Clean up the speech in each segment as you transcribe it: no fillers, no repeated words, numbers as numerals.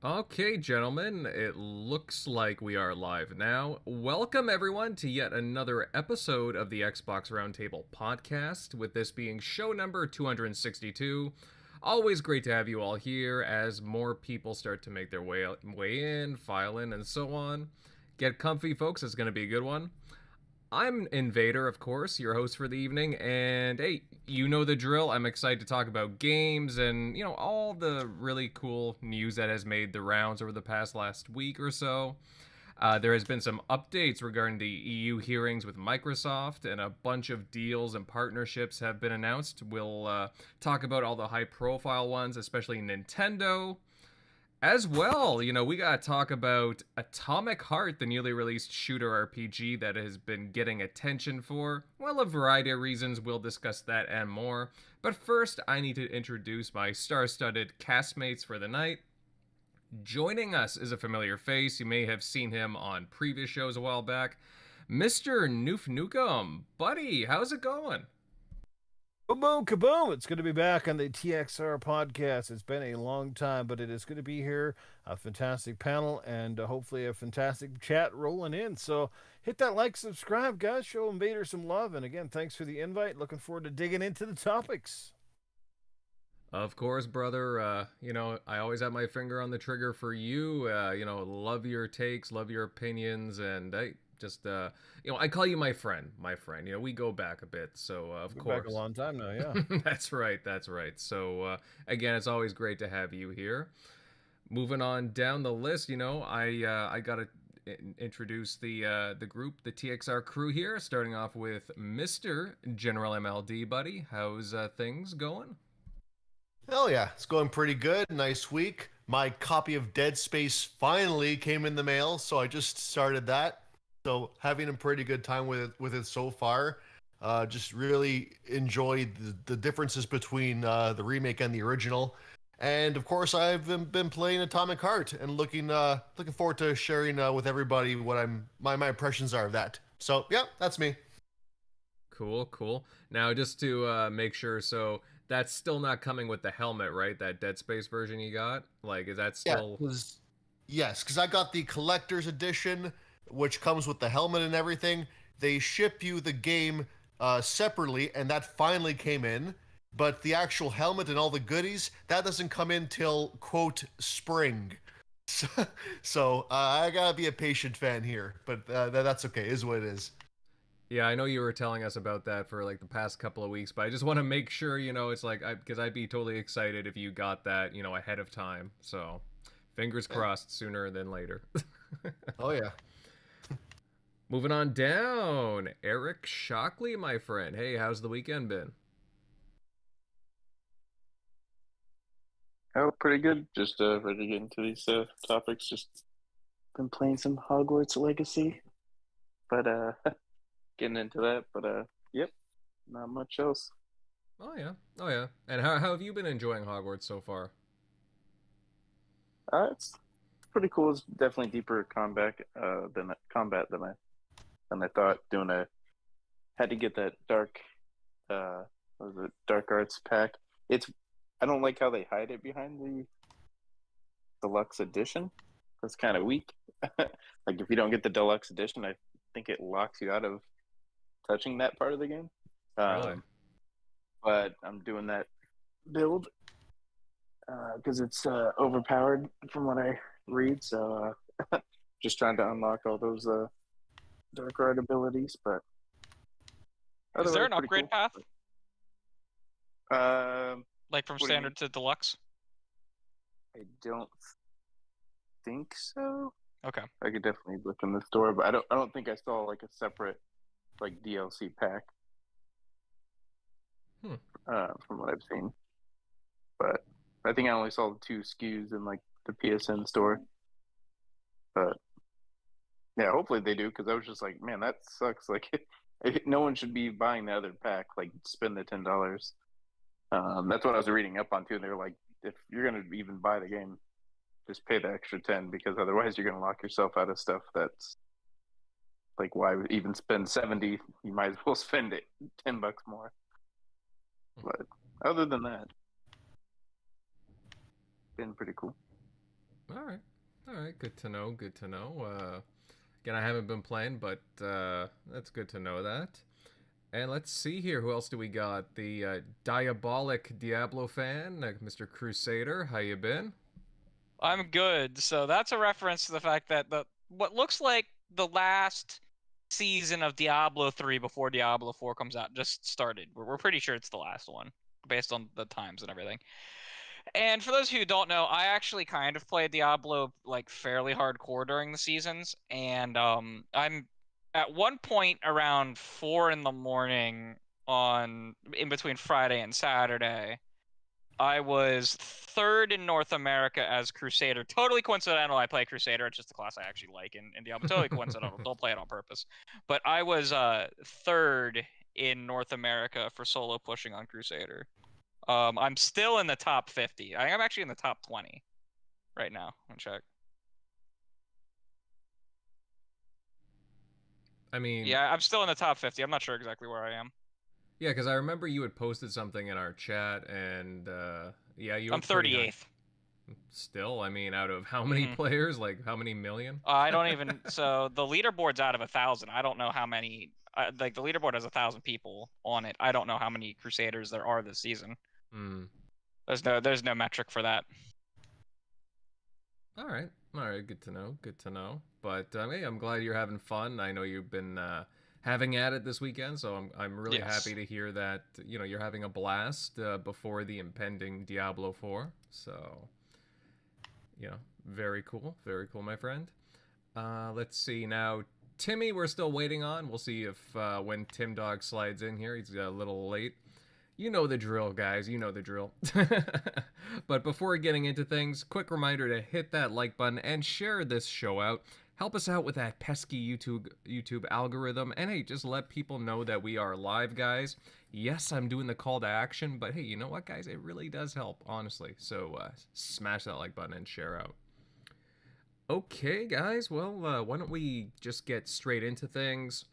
Okay, gentlemen, it looks like we are live now. Welcome, everyone, to yet another episode of the Xbox Roundtable podcast, with this being show number 262. Always great to have you all here as more people start to make their way in, file in, and so on. Get comfy, folks, it's going to be a good one. I'm Invader, of course, your host for the evening, and hey, you know the drill. I'm excited to talk about games and, all the really cool news that has made the rounds over the last week or so. There has been some updates regarding the EU hearings with Microsoft, and a bunch of deals and partnerships have been announced. We'll talk about all the high-profile ones, especially Nintendo. As well, we gotta talk about Atomic Heart, the newly released shooter RPG that has been getting attention for, well, a variety of reasons. We'll discuss that and more. But first, I need to introduce my star-studded castmates for the night. Joining us is a familiar face. You may have seen him on previous shows a while back. Mr. Nukem. Buddy, how's it going? Boom, boom, kaboom. It's good to be back on the TXR Podcast. It's been a long time, but it is good to be here. A fantastic panel and hopefully a fantastic chat rolling in. So hit that like, subscribe, guys. Show Invader some love. And again, thanks for the invite. Looking forward to digging into the topics. Of course, brother. I always have my finger on the trigger for you. Love your takes, love your opinions, and I call you my friend. We go back a bit, so of course. Back a long time now, yeah. That's right. So again, it's always great to have you here. Moving on down the list, I gotta introduce the group, the TXR crew here. Starting off with Mr. General MLD, buddy. How's things going? Hell yeah, it's going pretty good. Nice week. My copy of Dead Space finally came in the mail, so I just started that. So having a pretty good time with it so far. Just really enjoyed the differences between the remake and the original. And of course, I've been playing Atomic Heart and looking forward to sharing with everybody what my impressions are of that. So yeah, that's me. Cool. Now, just to make sure, so that's still not coming with the helmet, right? That Dead Space version you got? Like, is that still... Yes, because I got the collector's edition, which comes with the helmet and everything. They ship you the game separately, and that finally came in. But the actual helmet and all the goodies, that doesn't come in till, quote, spring. So I gotta be a patient fan here, but that's okay, is what it is. Yeah, I know you were telling us about that for like the past couple of weeks, but I just want to make sure, it's like, because I'd be totally excited if you got that, ahead of time. So fingers crossed, sooner than later. Oh, yeah. Moving on down, Eric Shockley, my friend. Hey, how's the weekend been? Oh, pretty good. Just ready to get into these topics. Just been playing some Hogwarts Legacy, but getting into that. But yep, not much else. Oh yeah. And how have you been enjoying Hogwarts so far? It's pretty cool. It's definitely deeper combat than I thought. Had to get that dark dark arts pack. I don't like how they hide it behind the deluxe edition. That's kind of weak. Like if you don't get the deluxe edition, I think it locks you out of touching that part of the game. Really? But I'm doing that build because it's overpowered from what I read. So just trying to unlock all those dark art abilities. But is there an upgrade path? Like from what do you standard to deluxe? I don't think so. Okay. I could definitely look in the store, but I don't think I saw like a separate like DLC pack. From what I've seen. But I think I only saw the 2 SKUs in like the PSN store. But yeah, hopefully they do, because I was just like, man, that sucks. Like no one should be buying the other pack, like spend the $10. That's what I was reading up on too. They were like, if you're gonna even buy the game, just pay the extra 10, because otherwise you're gonna lock yourself out of stuff that's like, why even spend 70? You might as well spend it $10 more. But other than that, been pretty cool. All right. All right. Good to know. Good to know. Again, I haven't been playing, but that's good to know that. And let's see here. Who else do we got? The diabolic Diablo fan, Mr. Crusader. How you been? I'm good. So that's a reference to the fact that what looks like the last season of Diablo 3 before Diablo 4 comes out just started. We're pretty sure it's the last one based on the times and everything. And for those who don't know, I actually kind of played Diablo like fairly hardcore during the seasons, and I'm at one point around 4 in the morning on in between Friday and Saturday. I was third in North America as Crusader. Totally coincidental. I play Crusader. It's just the class I actually like in Diablo. Totally coincidental. Don't play it on purpose. But I was third in North America for solo pushing on Crusader. I'm still in the top 50. I think I'm actually in the top 20 right now. I'll check. I mean, Yeah, I'm still in the top 50. I'm not sure exactly where I am. yeah, because I remember you had posted something in our chat, and yeah, you were I'm pretty high. 38th. Still, I mean, out of how many players? Like, how many million? I don't even. So the leaderboard's out of 1,000. I don't know how many. Like the leaderboard has 1,000 people on it. I don't know how many Crusaders there are this season. There's no metric for that. All right, good to know. Good to know. But hey, I'm glad you're having fun. I know you've been having at it this weekend, so I'm really happy to hear that you're having a blast before the impending Diablo 4. So very cool, my friend. Let's see now. Timmy, we're still waiting on. We'll see if when Tim Dog slides in here. He's a little late. You know the drill, guys. You know the drill. But before getting into things, quick reminder to hit that like button and share this show out. Help us out with that pesky YouTube algorithm. And hey, just let people know that we are live, guys. Yes, I'm doing the call to action, but hey, you know what, guys? It really does help, honestly. So smash that like button and share out. Okay, guys. Well, why don't we just get straight into things?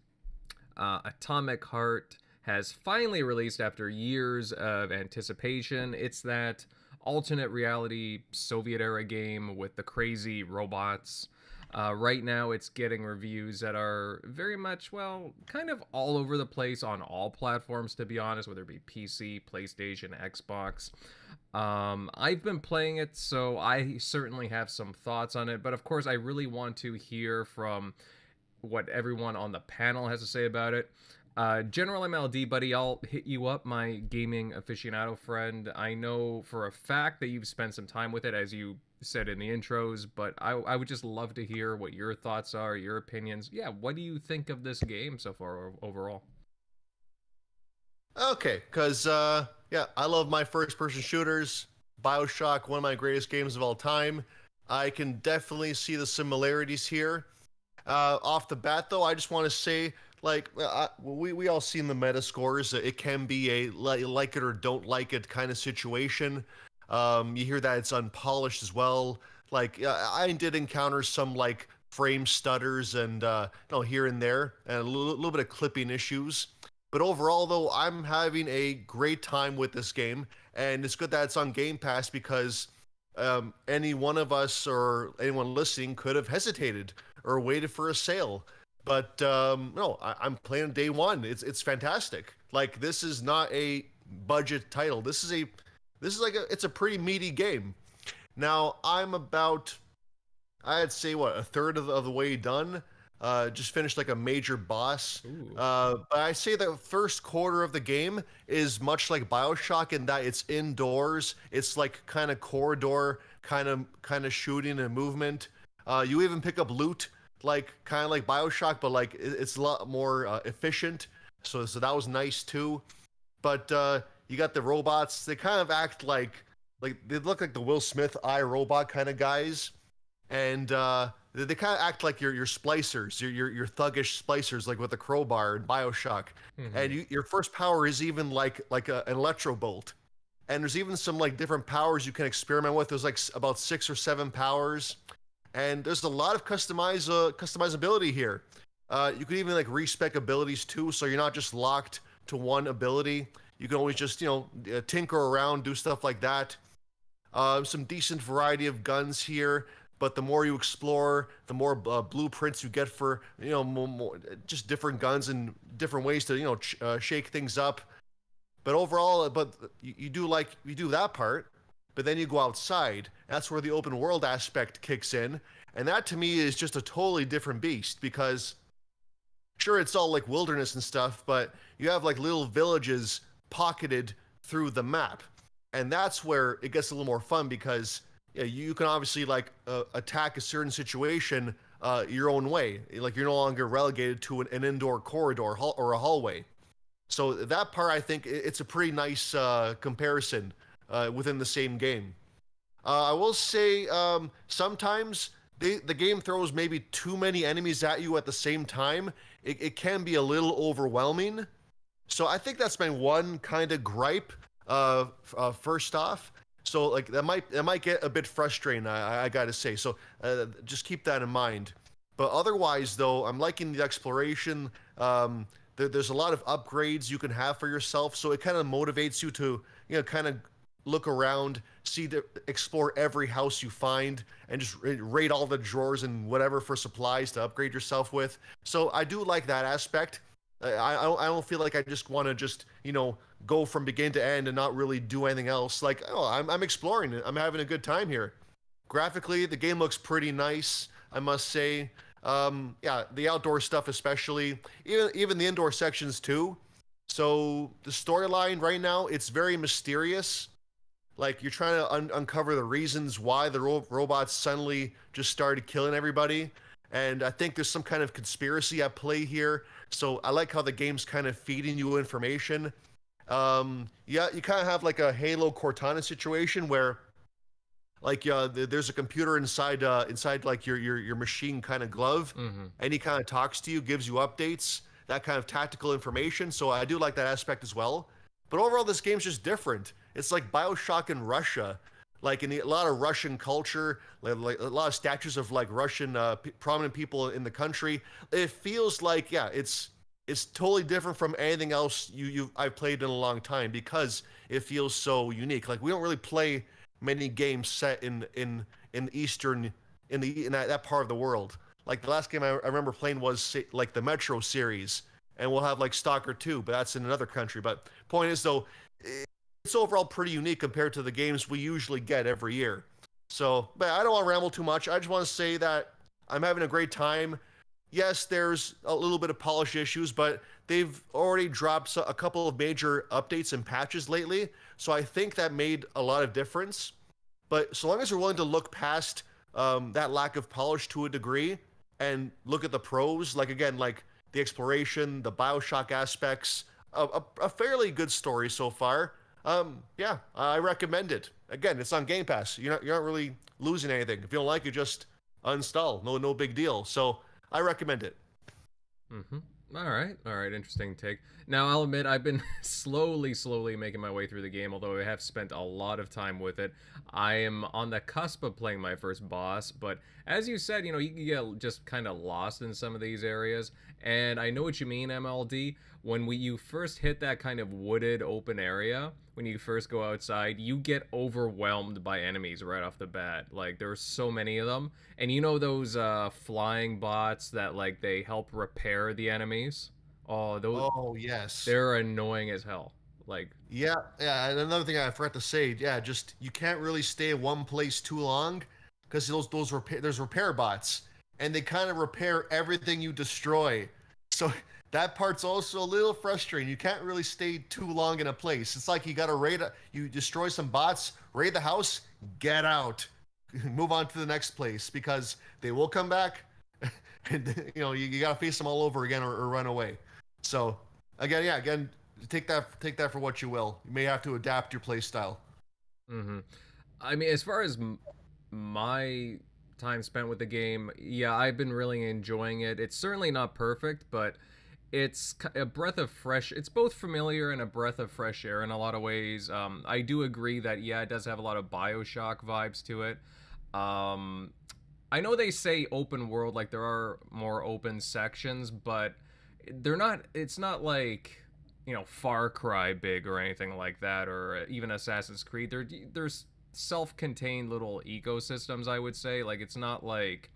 Atomic Heart has finally released after years of anticipation. It's that alternate reality Soviet-era game with the crazy robots. Right now, it's getting reviews that are very much, well, kind of all over the place on all platforms, to be honest, whether it be PC, PlayStation, Xbox. I've been playing it, so I certainly have some thoughts on it, but of course, I really want to hear from what everyone on the panel has to say about it. General MLD, buddy, I'll hit you up, my gaming aficionado friend. I know for a fact that you've spent some time with it, as you said in the intros, but I would just love to hear what your thoughts are, your opinions. Yeah, what do you think of this game so far overall? Okay, because, yeah, I love my first-person shooters. BioShock, one of my greatest games of all time. I can definitely see the similarities here. Off the bat, though, I just want to say, like, we all seen the meta scores. It can be a like it or don't like it kind of situation. You hear that it's unpolished as well. Like, I did encounter some, like, frame stutters and, here and there, and a little bit of clipping issues. But overall, though, I'm having a great time with this game, and it's good that it's on Game Pass because any one of us or anyone listening could have hesitated or waited for a sale. But no, I'm playing day one. It's fantastic. Like, this is not a budget title. This is it's a pretty meaty game. Now I'm about, I'd say, a third of the way done. Just finished like a major boss. But I say the first quarter of the game is much like BioShock in that it's indoors. It's like kind of corridor, kind of shooting and movement. You even pick up loot, like kind of like BioShock, but like it's a lot more efficient. So that was nice too. But you got the robots. They kind of act like they look like the Will Smith iRobot kind of guys, and they kind of act like your splicers, your thuggish splicers, like with the crowbar in BioShock. Mm-hmm. And your first power is even like an electro bolt. And there's even some like different powers you can experiment with. There's like about 6 or 7 powers, and there's a lot of customizability here. You can even like respec abilities too, so you're not just locked to one ability. You can always just tinker around, do stuff like that. Some decent variety of guns here. but the more you explore, the more blueprints you get for more, just different guns and different ways to shake things up. But overall, you do that part, but then you go outside. That's where the open world aspect kicks in, and that to me is just a totally different beast because sure, it's all like wilderness and stuff, but you have like little villages pocketed through the map, and that's where it gets a little more fun because you can obviously like attack a certain situation your own way. Like you're no longer relegated to an indoor corridor or a hallway. So that part, I think it's a pretty nice comparison within the same game. I will say sometimes the game throws maybe too many enemies at you at the same time. It can be a little overwhelming. So I think that's my one kind of gripe first off. So like that might get a bit frustrating, I gotta say. So just keep that in mind. But otherwise, though, I'm liking the exploration. There's a lot of upgrades you can have for yourself, so it kind of motivates you to kind of look around, explore every house you find, and just raid all the drawers and whatever for supplies to upgrade yourself with. So I do like that aspect. I don't feel like I just want to go from beginning to end and not really do anything else. Like, I'm exploring it. I'm having a good time here. Graphically, the game looks pretty nice, I must say. The outdoor stuff especially, even the indoor sections too. So the storyline right now, it's very mysterious. Like you're trying to uncover the reasons why the robots suddenly just started killing everybody. And I think there's some kind of conspiracy at play here. So I like how the game's kind of feeding you information. You kind of have like a Halo Cortana situation where like there's a computer inside like your machine kind of glove, and he kind of talks to you, gives you updates, that kind of tactical information. So I do like that aspect as well. But overall, this game's just different. It's like BioShock in Russia, like in a lot of Russian culture, like a lot of statues of like Russian prominent people in the country. It feels like it's totally different from anything else I've played in a long time because it feels so unique. Like we don't really play many games set in that part of the world. Like the last game I remember playing was like the Metro series, and we'll have like Stalker 2, but that's in another country. But point is though, it's overall pretty unique compared to the games we usually get every year. So, but I don't want to ramble too much. I just want to say that I'm having a great time. Yes, there's a little bit of polish issues, but they've already dropped a couple of major updates and patches lately. So I think that made a lot of difference. But so long as you're willing to look past that lack of polish to a degree and look at the pros, like again, like the exploration, the BioShock aspects, a fairly good story so far. I recommend it. Again, it's on Game Pass. You're not really losing anything. If you don't like it, just uninstall. No big deal. So I recommend it. All right. Interesting take. Now, I'll admit I've been slowly making my way through the game, although I have spent a lot of time with it. I am on the cusp of playing my first boss, but as you said, you can get just kind of lost in some of these areas, and I know what you mean, MLD. When you first hit that kind of wooded open area, when you first go outside, you get overwhelmed by enemies right off the bat. Like, there's so many of them. And those flying bots that, like, they help repair the enemies? Oh, yes. They're annoying as hell. Like, yeah. And another thing I forgot to say, just you can't really stay in one place too long because there's repair bots, and they kind of repair everything you destroy. So that part's also a little frustrating. You can't really stay too long in a place. It's like you got to you destroy some bots, raid the house, get out, move on to the next place because they will come back, and you got to face them all over again or run away. So again, take that for what you will. You may have to adapt your play style. I mean, as far as my time spent with the game, I've been really enjoying it. It's certainly not perfect, but it's a breath of fresh. It's both familiar and a breath of fresh air in a lot of ways. I do agree that it does have a lot of BioShock vibes to it. I know they say open world, like there are more open sections, but they're not. It's not like Far Cry big or anything like that, or even Assassin's Creed. There's self-contained little ecosystems, I would say. Like, it's not like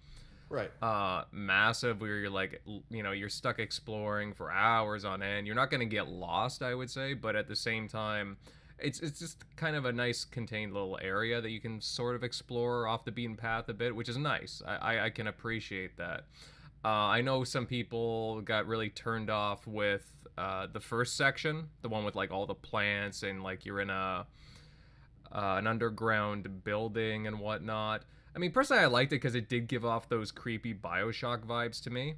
Right. massive where you're like, you know, you're stuck exploring for hours on end. You're not going to get lost, I would say, but at the same time, it's just kind of a nice contained little area that you can sort of explore off the beaten path a bit, which is nice. I can appreciate that. I know some people got really turned off with the first section, the one with like all the plants and like you're in a an underground building and whatnot. I mean, personally, I liked it because it did give off those creepy Bioshock vibes to me.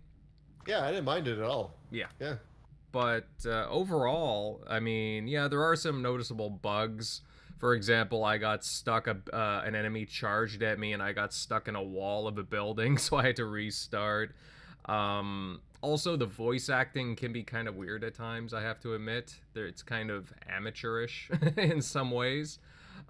Yeah, I didn't mind it at all. Yeah. Yeah. But overall, I mean, yeah, there are some noticeable bugs. For example, I got stuck, an enemy charged at me, and I got stuck in a wall of a building, so I had to restart. Also, the voice acting can be kind of weird at times, I have to admit. It's kind of amateurish in some ways.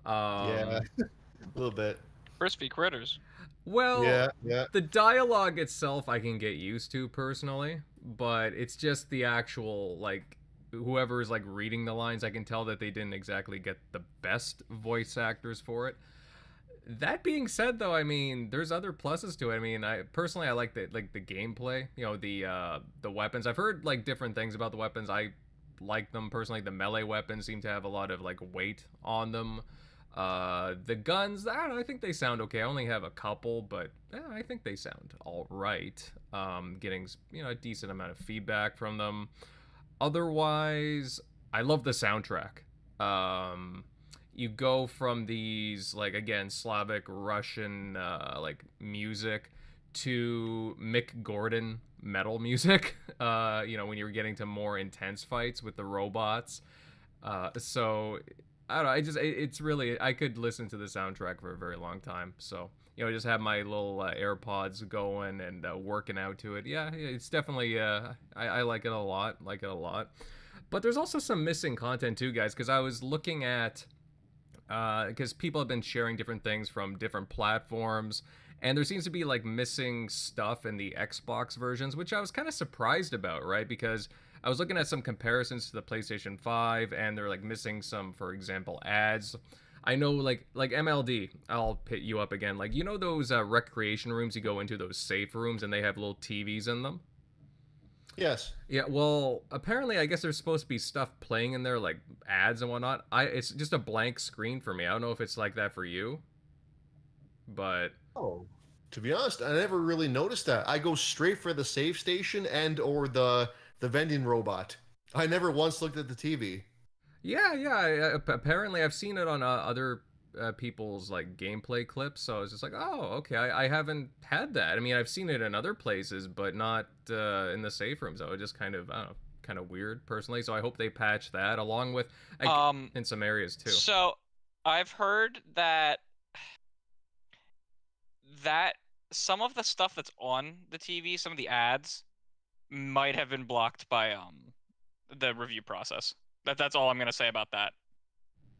Yeah. A little bit. Crispy critters. Well, Yeah. the dialogue itself I can get used to personally, but it's just the actual, like, whoever is like reading the lines, I can tell that they didn't exactly get the best voice actors for it. That being said, though, I mean, there's other pluses to it. I mean, I personally I like the gameplay, you know, the weapons. I've heard like different things about the weapons. I like them personally. The melee weapons seem to have a lot of like weight on them. The guns, I don't know, I think they sound okay. I only have a couple, but I think they sound all right. Getting, you know, a decent amount of feedback from them. Otherwise, I love the soundtrack. You go from these, like, again, Slavic, Russian, like, music to Mick Gordon metal music, you know, when you're getting to more intense fights with the robots. So, I don't know, it's really, I could listen to the soundtrack for a very long time. So, you know, just have my little AirPods going and working out to it. Yeah, it's definitely, I like it a lot, But there's also some missing content too, guys, because I was looking at, because people have been sharing different things from different platforms, and there seems to be like missing stuff in the Xbox versions, which I was kind of surprised about, right? Because I was looking at some comparisons to the PlayStation 5, and they're like missing some, for example, ads. I know, like MLD, I'll pit you up again. Like, you know those recreation rooms you go into, those safe rooms, and they have little TVs in them? Yes. Yeah, well, apparently, I guess there's supposed to be stuff playing in there, like ads and whatnot. It's just a blank screen for me. I don't know if it's like that for you, but Oh. To be honest, I never really noticed that. I go straight for the save station and or the vending robot. I never once looked at the TV. yeah. Apparently, I've seen it on other people's like gameplay clips. So I was just like, oh, okay. I haven't had that. I mean, I've seen it in other places, but not in the safe rooms. I was just kind of, I don't know, kind of weird personally. So I hope they patch that along with in some areas too. So I've heard that some of the stuff that's on the TV, some of the ads, might have been blocked by the review process. That's all I'm gonna say about that.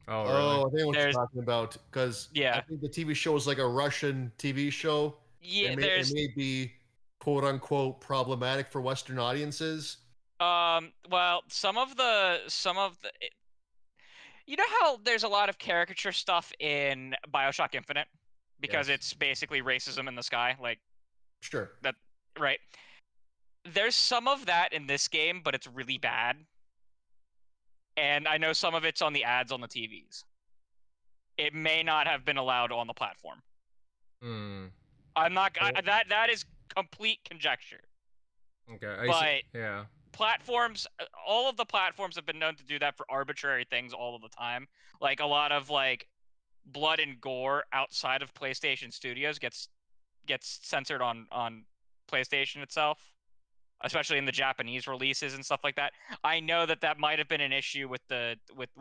Oh, really? Oh, I think what you're talking about, because Yeah. I think the TV show is like a Russian TV show. Yeah, it may be quote unquote problematic for Western audiences. well, some of the you know how there's a lot of caricature stuff in BioShock Infinite because Yes. it's basically racism in the sky, like Sure. that, right? There's some of that in this game, but it's really bad. And I know some of it's on the ads on the TVs. It may not have been allowed on the platform. I'm not. That is complete conjecture. Okay. But yeah. platforms, all of the platforms have been known to do that for arbitrary things all of the time. Like a lot of like blood and gore outside of PlayStation Studios gets censored on PlayStation itself, especially in the Japanese releases and stuff like that. I know that might have been an issue with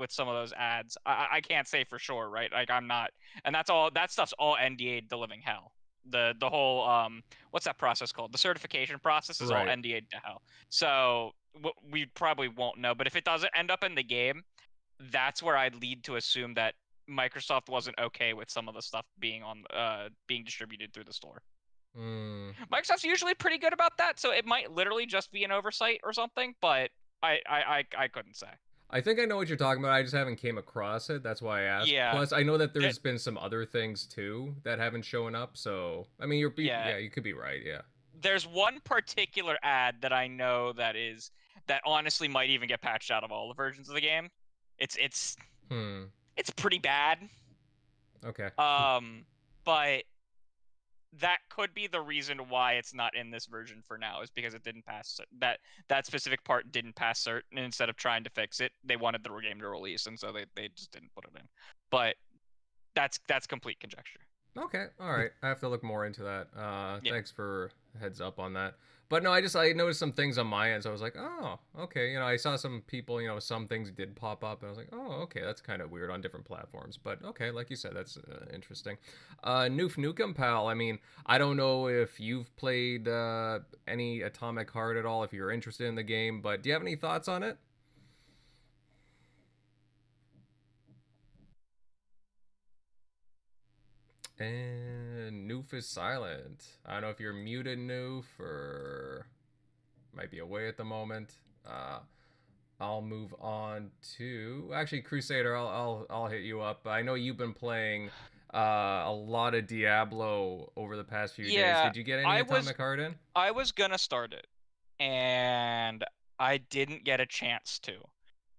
some of those ads. I can't say for sure, right? Like I'm not, and that stuff's all NDA'd to living hell. The whole what's that process called? The certification process is all Right. NDA'd to hell. So we probably won't know. But if it doesn't end up in the game, that's where I'd lead to assume that Microsoft wasn't okay with some of the stuff being distributed through the store. Microsoft's usually pretty good about that, so it might literally just be an oversight or something, but I couldn't say. I think I know what you're talking about. I just haven't came across it. That's why I asked. Yeah, Plus, I know that that, there's been some other things too that haven't shown up. So, I mean, yeah. yeah, you could be right. Yeah. There's one particular ad that I know that honestly might even get patched out of all the versions of the game. It's Hmm. it's pretty bad. Okay. But that could be the reason why it's not in this version for now, is because it didn't pass that specific part didn't pass cert, and instead of trying to fix it, they wanted the game to release, and so they just didn't put it in. But that's complete conjecture. Okay, all right. I have to look more into that. Yeah. Thanks for heads up on that. But no, I noticed some things on my end, so I was like, oh, okay. You know, I saw some people, you know, some things did pop up, and I was like, oh, okay, that's kind of weird on different platforms. But okay, like you said, that's interesting. Newf Nukem Pal. I mean, I don't know if you've played any Atomic Heart at all, if you're interested in the game, but do you have any thoughts on it? And Noof is silent. I don't know if you're muted, Noof, or might be away at the moment. I'll move on to actually Crusader. I'll hit you up. I know you've been playing a lot of Diablo over the past few days. Yeah, Did you get any Atomic Heart in? I was gonna start it, and I didn't get a chance to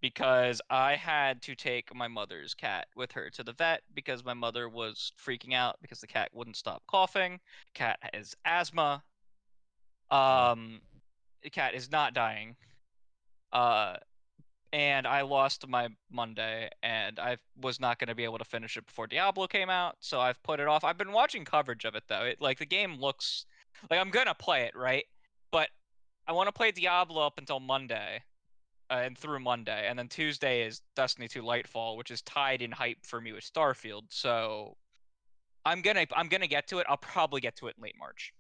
because I had to take my mother's cat with her to the vet because my mother was freaking out because the cat wouldn't stop coughing. Cat has asthma. The cat is not dying. Uh, and I lost my Monday, and I was not going to be able to finish it before Diablo came out, so I've put it off. I've been watching coverage of it though. The game looks like I'm gonna play it, right? But I want to play Diablo up until Monday, and through Monday, and then Tuesday is Destiny 2 Lightfall, which is tied in hype for me with Starfield. So I'm gonna get to it. I'll probably get to it in late March.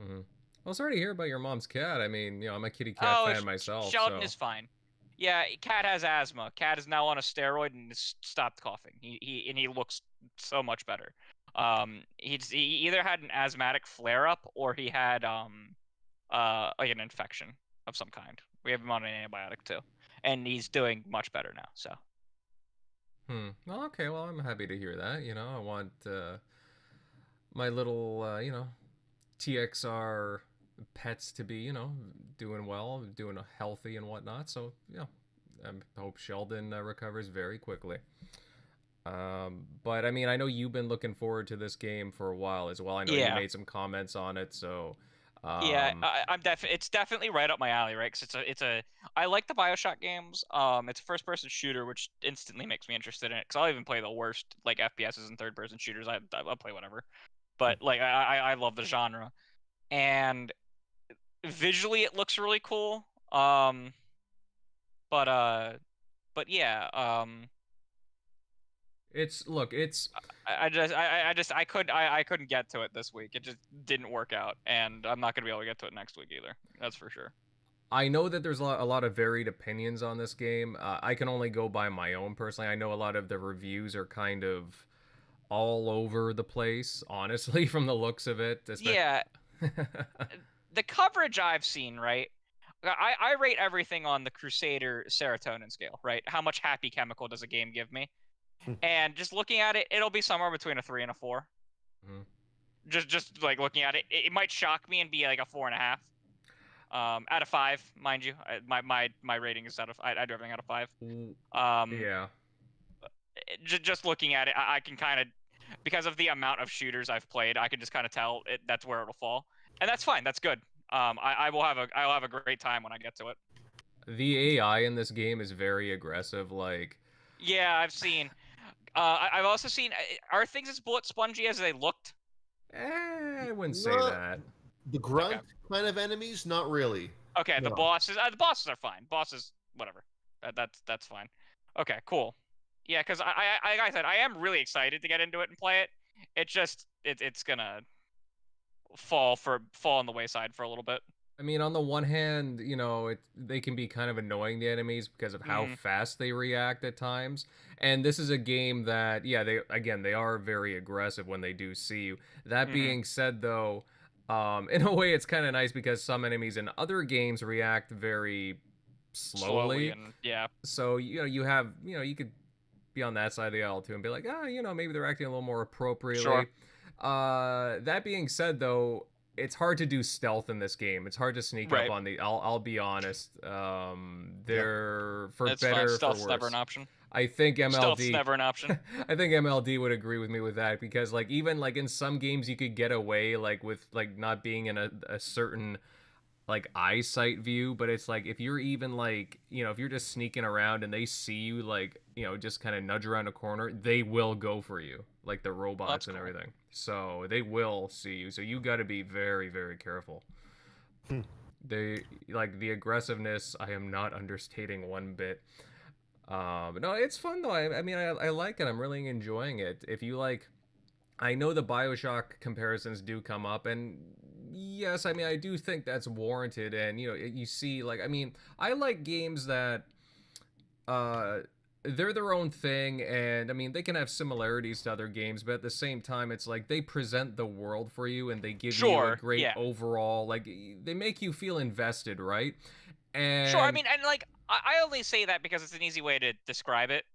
Mm-hmm. Well, sorry to hear about your mom's cat. I mean, you know, I'm a kitty cat Oh, fan myself. Sheldon So. is fine. Yeah, Cat has asthma. Cat is now on a steroid and has stopped coughing. He looks so much better. He either had an asthmatic flare up or he had like an infection of some kind. We have him on an antibiotic too, and he's doing much better now. So. Well, okay. Well, I'm happy to hear that. You know, I want my little, you know, TXR pets to be, you know, doing well, doing healthy and whatnot. So, yeah, I hope Sheldon recovers very quickly. But I mean, I know you've been looking forward to this game for a while as well. I know you made some comments on it, so. Yeah, I'm it's definitely right up my alley, right? Because I like the BioShock games. It's a first-person shooter, which instantly makes me interested in it. Because I'll even play the worst like FPSs and third-person shooters. I'll play whatever. But like I love the genre, and visually it looks really cool. But yeah. It's I couldn't get to it this week. It just didn't work out, and I'm not gonna be able to get to it next week either. That's for sure. I know that there's a lot of varied opinions on this game. I can only go by my own personally. I know a lot of the reviews are kind of all over the place, honestly, from the looks of it. Yeah, the coverage I've seen, right? I rate everything on the Crusader serotonin scale, right? How much happy chemical does a game give me? And just looking at it, it'll be somewhere between a 3 and a 4. Mm-hmm. Just like looking at it, it might shock me and be like a 4.5. Out of 5, mind you. My rating is I do everything out of 5. Yeah. Just looking at it, I can kind of, because of the amount of shooters I've played, I can just kind of tell that's where it'll fall, and that's fine. That's good. I will have a great time when I get to it. The AI in this game is very aggressive. Like. Yeah, I've seen. I've also seen. Are things as bullet spongy as they looked? I wouldn't say that. The grunt kind of enemies, not really. Okay, No. the bosses are fine. Bosses, whatever. That's fine. Okay, cool. Yeah, because like I said, I am really excited to get into it and play it. It's gonna fall on the wayside for a little bit. I mean, on the one hand, you know, they can be kind of annoying, the enemies, because of how fast they react at times. And this is a game that, yeah, they are very aggressive when they do see you. That being said, though, in a way, it's kind of nice because some enemies in other games react very slowly. and yeah. So you have you could be on that side of the aisle too and be like, maybe they're acting a little more appropriately. Sure. That being said, though, it's hard to do stealth in this game. It's hard to sneak Right. up on the. I'll be honest. They're for That's better fine. or for Stealth's worse. never an option. I think Stealth's MLD. never an option. I think MLD would agree with me with that because like even like in some games you could get away like with like not being in a certain like eyesight view, but it's like if you're even like if you're just sneaking around and they see you like just kind of nudge around a corner, they will go for you, like the robots That's and cool. everything. So they will see you, so you got to be very, very careful. They like the aggressiveness, I am not understating one bit. But no, it's fun though. I mean I like it. I'm really enjoying it. If you like, I know the BioShock comparisons do come up, and yes, I mean I do think that's warranted. And you see, like, I mean, I like games that they're their own thing, and I mean they can have similarities to other games, but at the same time, it's like they present the world for you, and they give you a Sure, great yeah. overall, like they make you feel invested, right? And Sure, I mean, and like, I only say that because it's an easy way to describe it,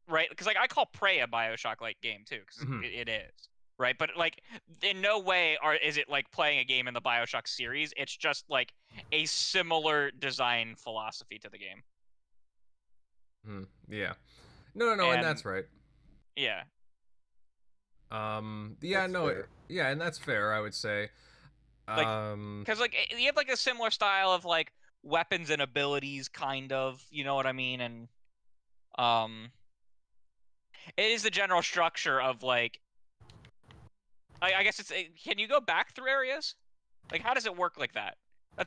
right? Because like I call Prey a Bioshock-like game too, because Mhm. it is, right? But like, in no way is it like playing a game in the Bioshock series. It's just like a similar design philosophy to the game. Yeah, no, and that's right. Yeah, Yeah, That's no, fair. yeah, and that's fair, I would say. Like, because like you have like a similar style of like weapons and abilities, kind of, you know what I mean? And it is the general structure of like, I guess it's. Can you go back through areas? Like, how does it work like that?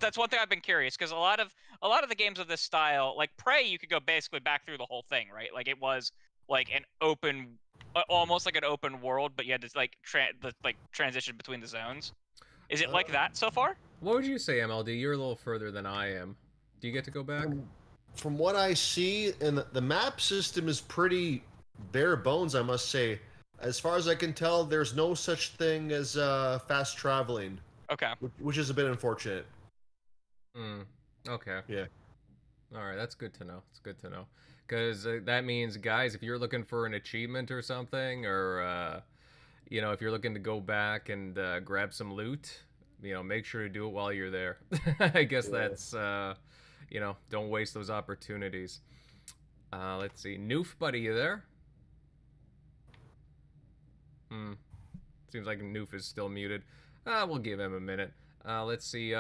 That's one thing I've been curious, because a lot of the games of this style, like Prey, you could go basically back through the whole thing, right? Like it was like an open, almost like an open world, but you had to like transition between the zones. Is it like that so far? what would you say, MLD? You're a little further than I am. Do you get to go back? From what I see, and the map system is pretty bare bones, I must say. As far as I can tell, there's no such thing as fast traveling, Okay. which is a bit unfortunate. Okay. Yeah. All right, that's good to know. It's good to know. Because that means, guys, if you're looking for an achievement or something, or, if you're looking to go back and grab some loot, make sure to do it while you're there. I guess that's, don't waste those opportunities. Let's see. Newf, buddy, you there? Seems like Newf is still muted. We'll give him a minute. Let's see.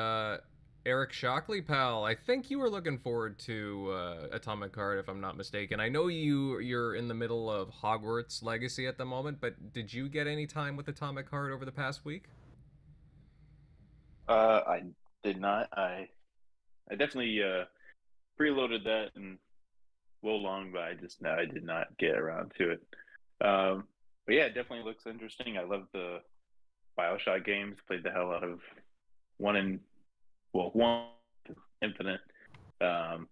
Eric Shockley, pal, I think you were looking forward to Atomic Heart, if I'm not mistaken. I know you're in the middle of Hogwarts Legacy at the moment, but did you get any time with Atomic Heart over the past week? I did not. I definitely preloaded that and long, but I did not get around to it. But yeah, it definitely looks interesting. I love the BioShock games. Played the hell out of one Infinite.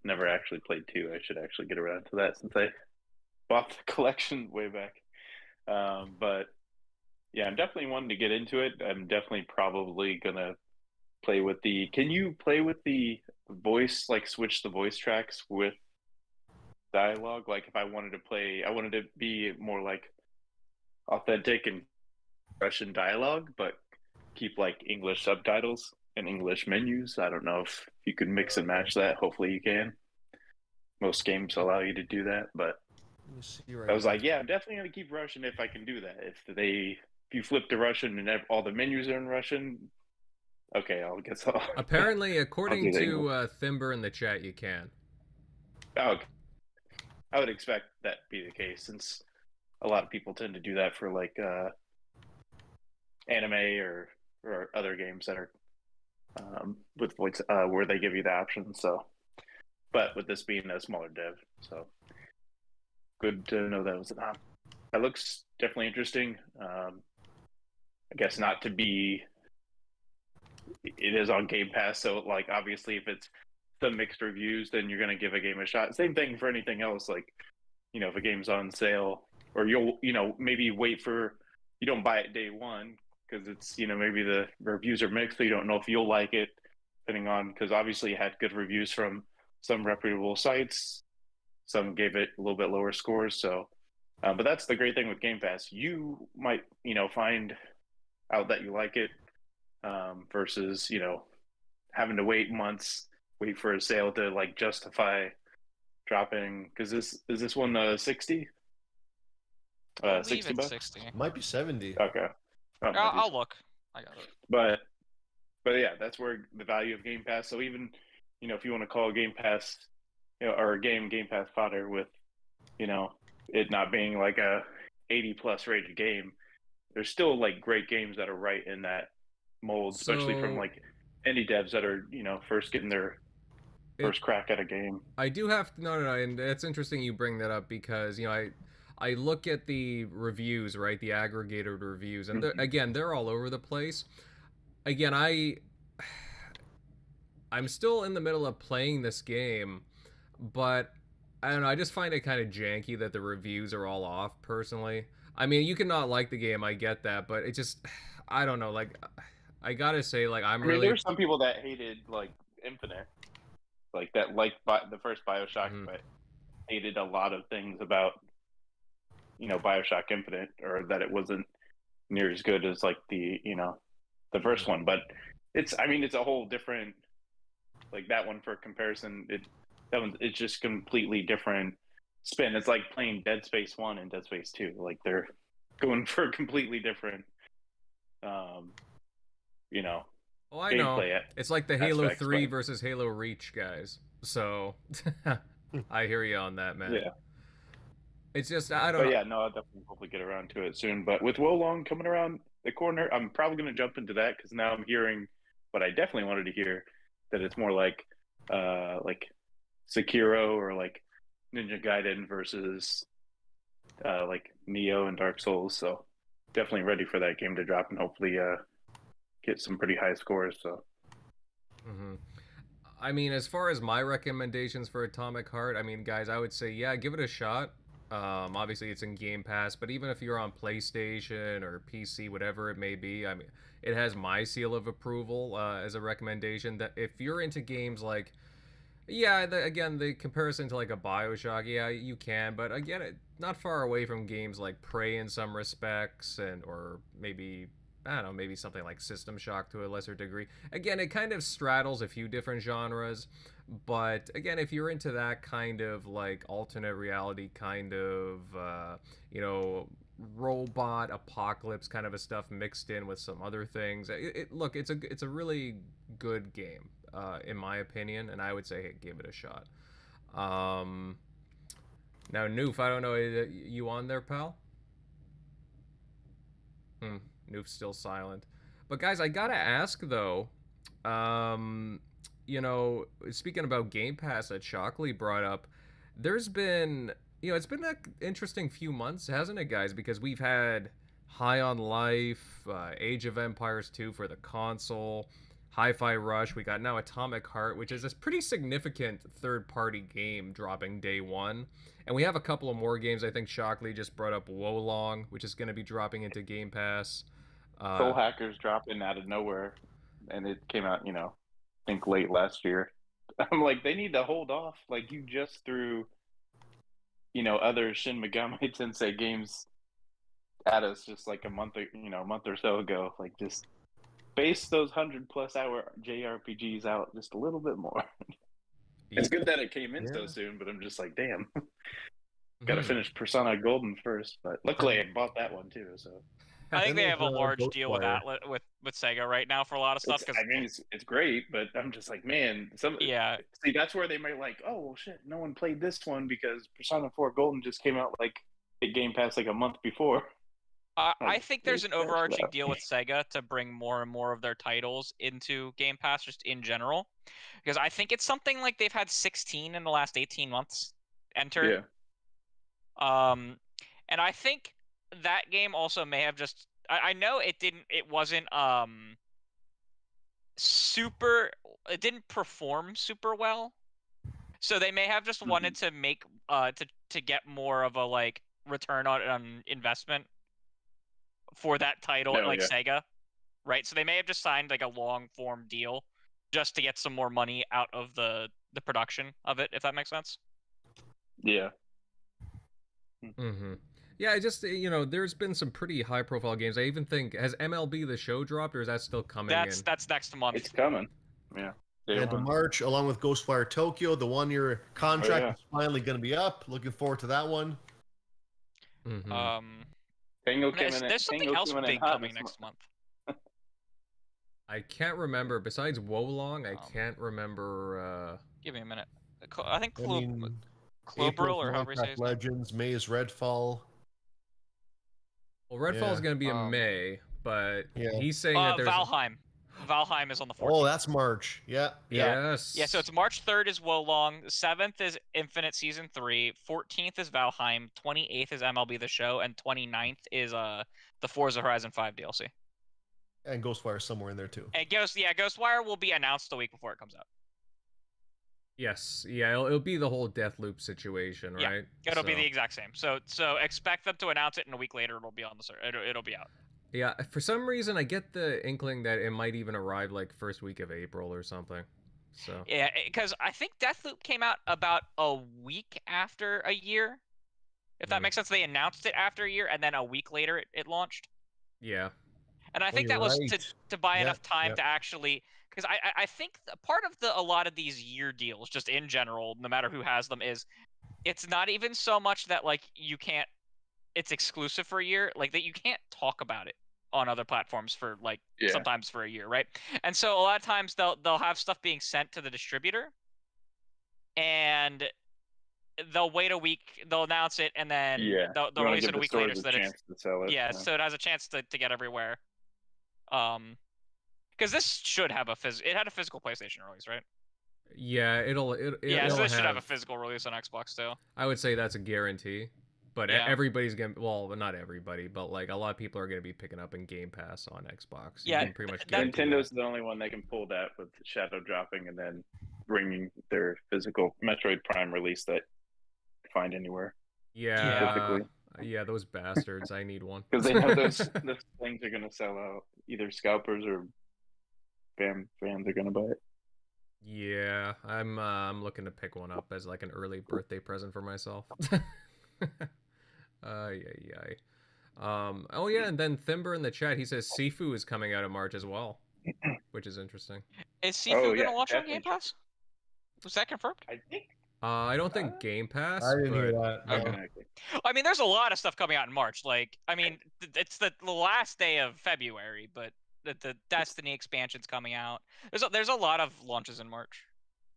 Never actually played two. I should actually get around to that since I bought the collection way back. But yeah, I'm definitely wanting to get into it. I'm definitely probably gonna play with the. Can you play with the voice? Like switch the voice tracks with dialogue? Like if I wanted to play, I wanted to be more like authentic and Russian dialogue, but keep like English subtitles and English menus. I don't know if you could mix and match that. Hopefully you can. Most games allow you to do that, but Let me see right I was here. like, yeah, I'm definitely gonna keep Russian if I can do that. If you flip to Russian and all the menus are in Russian, okay, I'll guess I'll. Apparently, according do that. to Thimber in the chat, you can. Okay. I would expect that to be the case since a lot of people tend to do that for like anime or other games that are with voice where they give you the option. So, but with this being a smaller dev, so good to know that was an option. That looks definitely interesting. I guess not to be. It is on Game Pass, so like obviously if it's some mixed reviews, then you're gonna give a game a shot. Same thing for anything else. Like, if a game's on sale, or you'll maybe wait for you don't buy it day one because it's maybe the reviews are mixed, so you don't know if you'll like it. Depending on because obviously it had good reviews from some reputable sites. Some gave it a little bit lower scores. So, but that's the great thing with Game Pass. You might, find out that you like it versus, having to wait months, wait for a sale to like justify dropping. Because is this one 60? I believe 60 it's bucks? 60. Might be 70. Okay. Oh, I'll look. I got it. But yeah, that's where the value of Game Pass. So even, if you want to call Game Pass, or a Game Pass fodder with, it not being like a 80 plus rated game, there's still like great games that are right in that mold, especially from So- like indie devs that are, first getting their first crack at a game. I do have to, no, and it's interesting you bring that up because I look at the reviews, right, the aggregated reviews, and again they're all over the place. Again, I'm still in the middle of playing this game, but I don't know. I just find it kind of janky that the reviews are all off. Personally, I mean, you can not like the game, I get that, but it just, I don't know. Like, I gotta say, like, I mean, there were some people that hated like Infinite, like that, like the first Bioshock, but hated a lot of things about Bioshock Infinite, or that it wasn't near as good as like the the first one. But it's a whole different, like that one for comparison. It's just completely different spin. It's like playing Dead Space 1 and Dead Space 2. Like they're going for completely different Oh, I know. gameplay It's like the Halo aspects, 3 but- versus Halo Reach guys. So I hear you on that, man. Yeah. It's just, I don't But know. yeah, no, I'll definitely hopefully get around to it soon. But with Wolong coming around the corner, I'm probably going to jump into that because now I'm hearing what I definitely wanted to hear, that it's more like Sekiro or like Ninja Gaiden versus like Neo and Dark Souls. So definitely ready for that game to drop and hopefully get some pretty high scores. So I mean, as far as my recommendations for Atomic Heart, I mean, guys, I would say, yeah, give it a shot. Obviously, it's in Game Pass, but even if you're on PlayStation or PC, whatever it may be, I mean, it has my seal of approval as a recommendation. That if you're into games like, yeah, again, the comparison to like a Bioshock, yeah, you can, but again, not far away from games like Prey in some respects, or maybe, I don't know, maybe something like System Shock to a lesser degree. Again, it kind of straddles a few different genres, but again, if you're into that kind of like alternate reality kind of, robot apocalypse kind of a stuff mixed in with some other things, look, it's a really good game, in my opinion, and I would say, hey, give it a shot. Now, Newf, I don't know, you on there, pal? Noof's still silent. But guys, I gotta ask though, speaking about Game Pass that Shockley brought up, there's been, it's been an interesting few months, hasn't it, guys? Because we've had High on Life, Age of Empires 2 for the console, Hi-Fi Rush. We got now Atomic Heart, which is a pretty significant third-party game dropping day one. And we have a couple of more games. I think Shockley just brought up Wolong, which is going to be dropping into Game Pass. Soul Hackers dropping out of nowhere, and it came out, I think late last year. I'm like, they need to hold off. Like, you just threw, other Shin Megami Tensei games at us just like a month or so ago. Like, just space those 100+ hour JRPGs out just a little bit more. It's good that it came in so soon, but I'm just like, damn. Gotta finish Persona Golden first, but luckily I bought that one too, so. I think And they there's have a large Ghost deal with Wire. Atlas, with Sega right now for a lot of stuff. It's great, but I'm just like, man, Yeah. See, that's where they might like, oh well, shit, no one played this one because Persona 4 Golden just came out like at Game Pass like a month before. I think there's an That's overarching that. deal with Sega to bring more and more of their titles into Game Pass just in general. Because I think it's something like they've had 16 in the last 18 months enter. Yeah. And I think that game also may have just I know it wasn't it didn't perform super well. So they may have just wanted to make to get more of a like return on investment for that title at Sega, right? So they may have just signed like a long form deal just to get some more money out of the the production of it, if that makes sense. Yeah. Mm-hmm. Yeah, I just there's been some pretty high profile games. I even think has MLB The Show dropped, or is that still coming in? That's next month. It's coming. Yeah. And to March, along with Ghostwire Tokyo, the 1-year contract yeah. is finally going to be up. Looking forward to that one. Mm-hmm. There's something else big coming next month. I can't remember. Besides Wolong, I can't remember. Give me a minute. I think April's Clobril, or however you say his name. Legends, May is Redfall. Well, Redfall's going to be in May, but he's saying that there's Valheim. Valheim is on the 14th. Oh, that's March. Yeah. Yes. Yeah, so it's March 3rd is Wolong, 7th is Infinite Season 3, 14th is Valheim, 28th is MLB The Show, and 29th is the Forza Horizon 5 DLC. And Ghostwire somewhere in there too. And Ghostwire will be announced the week before it comes out. Yes, yeah, it'll be the whole Deathloop situation, right? Yeah, it'll be the exact same. So expect them to announce it, and a week later it'll be on the it'll be out. Yeah, for some reason I get the inkling that it might even arrive like first week of April or something. So yeah, because I think Deathloop came out about a week after a year. If that makes sense, they announced it after a year, and then a week later it launched. Yeah. And I think that was to buy enough time to actually, because I think part of a lot of these year deals, just in general, no matter who has them, is it's not even so much that like it's exclusive for a year, like that you can't talk about it on other platforms for like sometimes for a year, right? And so a lot of times they'll have stuff being sent to the distributor, and they'll wait a week, they'll announce it, and then they'll release it a week later so that so it has a chance to get everywhere. Because this should have it had a physical PlayStation release, right? Yeah, so this should have a physical release on Xbox too. I would say that's a guarantee. But everybody's gonna, well, not everybody, but like a lot of people are gonna be picking up in Game Pass on Xbox. You can pretty much Nintendo's the only one that can pull that with shadow dropping and then bringing their physical Metroid Prime release that you find anywhere. Yeah, those bastards. I need one. Because they know those things are gonna sell out. Either scalpers or fans are gonna buy it. Yeah, I'm looking to pick one up as like an early birthday present for myself. Oh yeah, and then Thimber in the chat, he says Sifu is coming out in March as well, which is interesting. Is Sifu gonna launch on Game Pass? Was that confirmed? I think. I don't think Game Pass. I didn't hear that. No. Okay. I mean, there's a lot of stuff coming out in March. Like, I mean, it's the last day of February, but the Destiny expansion's coming out. There's a lot of launches in March.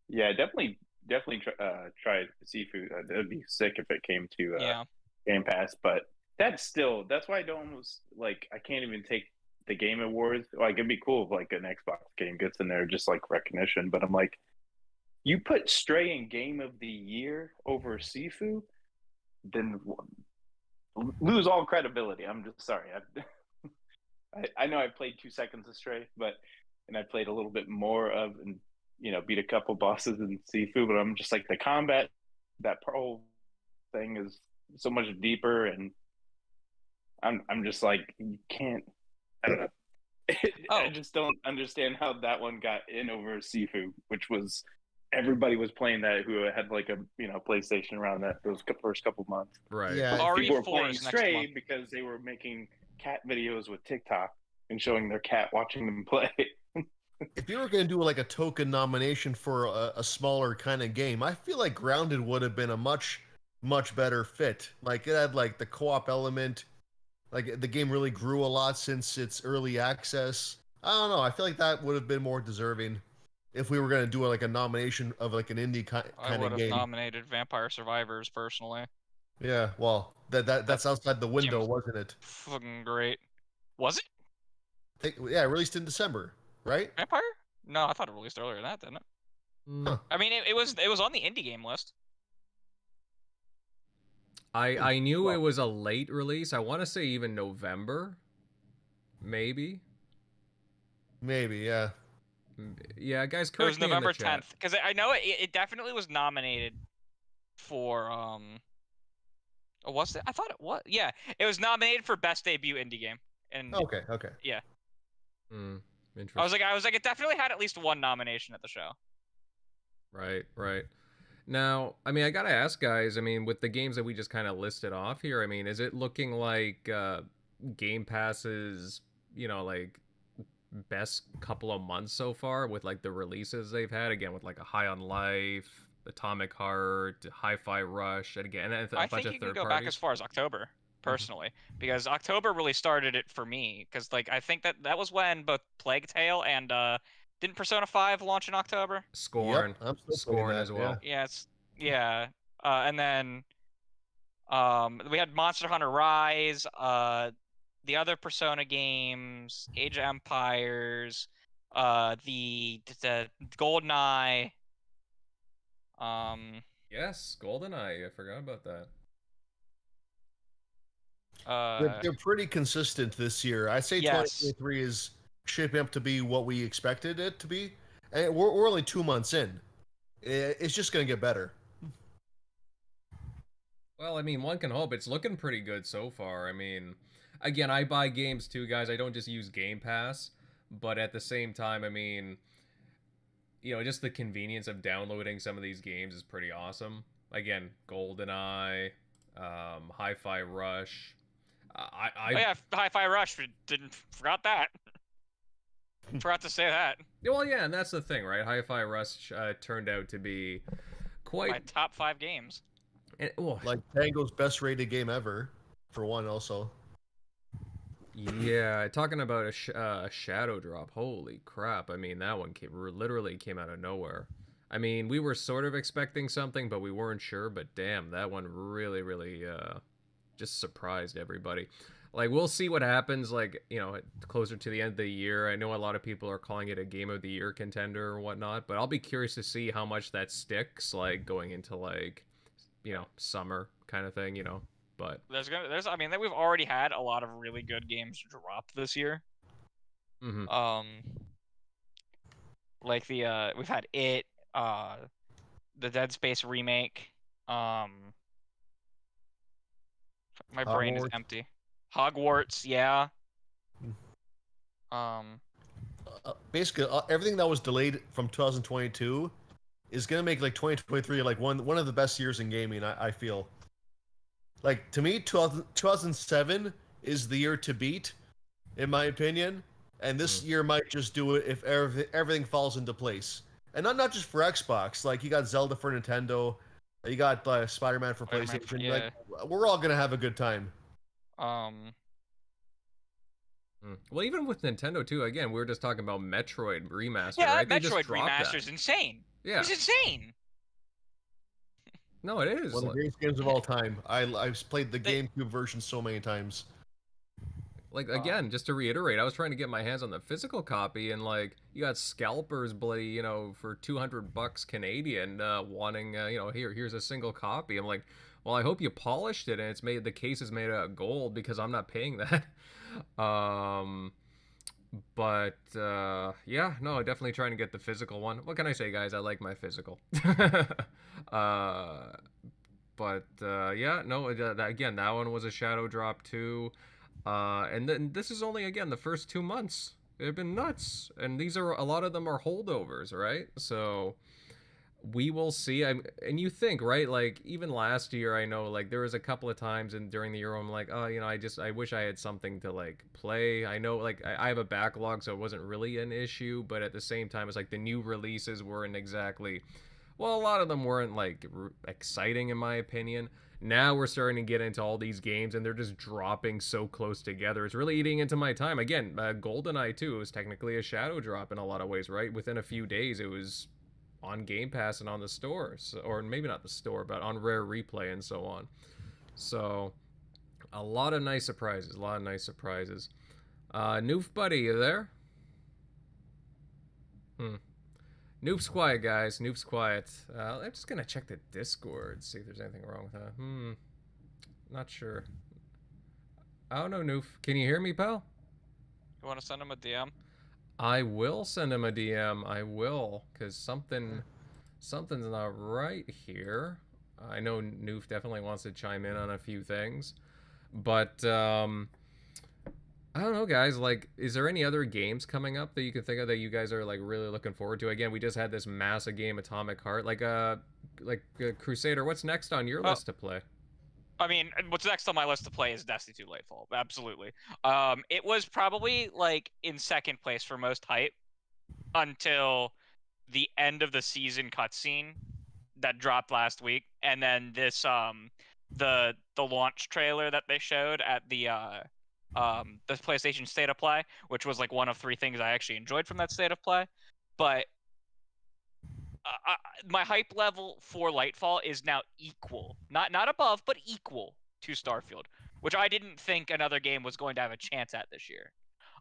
Yeah, definitely try Sifu. That'd be sick if it came to Game Pass. But that's why I don't almost like. I can't even take the Game Awards. Like, it'd be cool if like an Xbox game gets in there, just like recognition. But I'm like, you put Stray in Game of the Year over Sifu, then lose all credibility. I'm just sorry. I know I played 2 seconds of Stray, and I played a little bit more of, and beat a couple bosses in Sifu, but I'm just like, the combat, that whole thing is so much deeper, and I'm just like, you can't. I don't know. I just don't understand how that one got in over Sifu, which was. Everybody was playing that who had like a PlayStation around those first couple months. Right. Yeah. People were playing Stray because they were making cat videos with TikTok and showing their cat watching them play. If you were going to do like a token nomination for a smaller kind of game, I feel like Grounded would have been a much better fit. Like, it had like the co-op element. Like, the game really grew a lot since its early access. I don't know. I feel like that would have been more deserving. If we were going to do like a nomination of like an indie kind of game. I would have nominated Vampire Survivors personally. Yeah, well, that's outside the window, wasn't it? Fucking great. Was it? It released in December, right? Vampire? No, I thought it released earlier than that, didn't it? Huh. I mean, it was on the indie game list. I knew it was a late release. I want to say even November, maybe. Maybe, yeah. Yeah, guys, It was correct me in the November chat. 10th, because I know it definitely was nominated for was it? I thought it was. Yeah, it was nominated for best debut indie game. And Okay. yeah. Interesting. I was like, it definitely had at least one nomination at the show. Right, right. Now, I mean, I gotta ask, guys. I mean, with the games that we just kind of listed off here, I mean, is it looking like Game Pass's, like best couple of months so far with like the releases they've had? Again, with like a High on Life, Atomic Heart, Hi-Fi Rush, and again, and a I bunch think of you can third go back as parties. far as October, personally, because October really started it for me. Because like I think that was when both Plague Tale and didn't Persona 5 launch in October? Yep, Scorn, I'm still playing Scorn that. as Yeah. well. Yeah, yeah. And then we had Monster Hunter Rise, the other Persona games, Age of Empires, the GoldenEye. Um, Yes, GoldenEye. I forgot about that. They're pretty consistent this year. I say yes. 2023 is shaping up to be what we expected it to be, and we're only 2 months in. It's just going to get better. Well, I mean, one can hope. It's looking pretty good so far. I mean, again, I buy games too, guys. I don't just use Game Pass, but at the same time, I mean, just the convenience of downloading some of these games is pretty awesome. Again, GoldenEye, Hi-Fi Rush. Oh yeah, Hi-Fi Rush. Forgot that. Forgot to say that. Well, yeah, and that's the thing, right? Hi-Fi Rush turned out to be quite My top 5 games. well, Like Tango's best rated game ever, for one. Also, yeah, talking about a shadow drop. Holy crap! I mean, that one literally came out of nowhere. I mean, we were sort of expecting something, but we weren't sure. But damn, that one really, really just surprised everybody. Like, we'll see what happens. Like, closer to the end of the year. I know a lot of people are calling it a Game of the Year contender or whatnot, but I'll be curious to see how much that sticks. Like going into like, summer kind of thing. But I mean, we've already had a lot of really good games drop this year. mhm. Like we've had the Dead Space remake. My brain is Hogwarts. empty. Hogwarts, yeah. Basically, everything that was delayed from 2022 is going to make like 2023 like one of the best years in gaming. I feel. Like to me, 2007 is the year to beat, in my opinion. And this year might just do it if everything falls into place. And not just for Xbox. Like you got Zelda for Nintendo, you got Spider-Man for Spider-Man PlayStation. yeah. Like we're all gonna have a good time. Well, even with Nintendo too. Again, we were just talking about Metroid remaster, Yeah, right? that They just Metroid dropped remaster that. is insane. Yeah, It's insane. no, it is. One of the greatest games of all time. I've played the GameCube version so many times. Like, again, just to reiterate, I was trying to get my hands on the physical copy, and like you got scalpers, bloody, for $200 Canadian, wanting, here's a single copy. I'm like, well, I hope you polished it and the case is made out of gold because I'm not paying that. But yeah, no, definitely trying to get the physical one. What can I say, guys? I like my physical. uh, but yeah, no, again, that one was a shadow drop too. And then this is only again the first 2 months. They've been nuts, and a lot of them are holdovers, right? So we will see. And you think, right? Like even last year, I know like there was a couple of times and during the year I'm like, oh, I wish I had something to like play. I know like I have a backlog, so it wasn't really an issue, but at the same time, it's like the new releases weren't exactly. Well, a lot of them weren't like exciting in my opinion. Now we're starting to get into all these games and they're just dropping so close together. It's really eating into my time. Again, GoldenEye 2 was technically a shadow drop in a lot of ways, right? Within a few days, it was on Game Pass and on the store, or maybe not the store, but on Rare Replay and so on. So, a lot of nice surprises. A lot of nice surprises. Newf buddy, you there? Noof's quiet, guys. Noof's quiet. I'm just gonna check the Discord, see if there's anything wrong with that. Not sure. I don't know, Noof. Can you hear me, pal? You want to send him a DM? I will send him a DM. I will, because something's not right here. I know Noof definitely wants to chime in on a few things, but I don't know, guys. Like, is there any other games coming up that you can think of that you guys are like really looking forward to? Again, we just had this massive game, Atomic Heart. Crusader. What's next on your Oh, list to play? I mean, what's next on my list to play is Destiny 2 Lightfall. Absolutely. It was probably like in second place for most hype until the end of the season cutscene that dropped last week, and then this the launch trailer that they showed at the PlayStation State of Play, which was like one of three things I actually enjoyed from that State of Play. But my hype level for Lightfall is now equal, not above, but equal to Starfield, which I didn't think another game was going to have a chance at this year.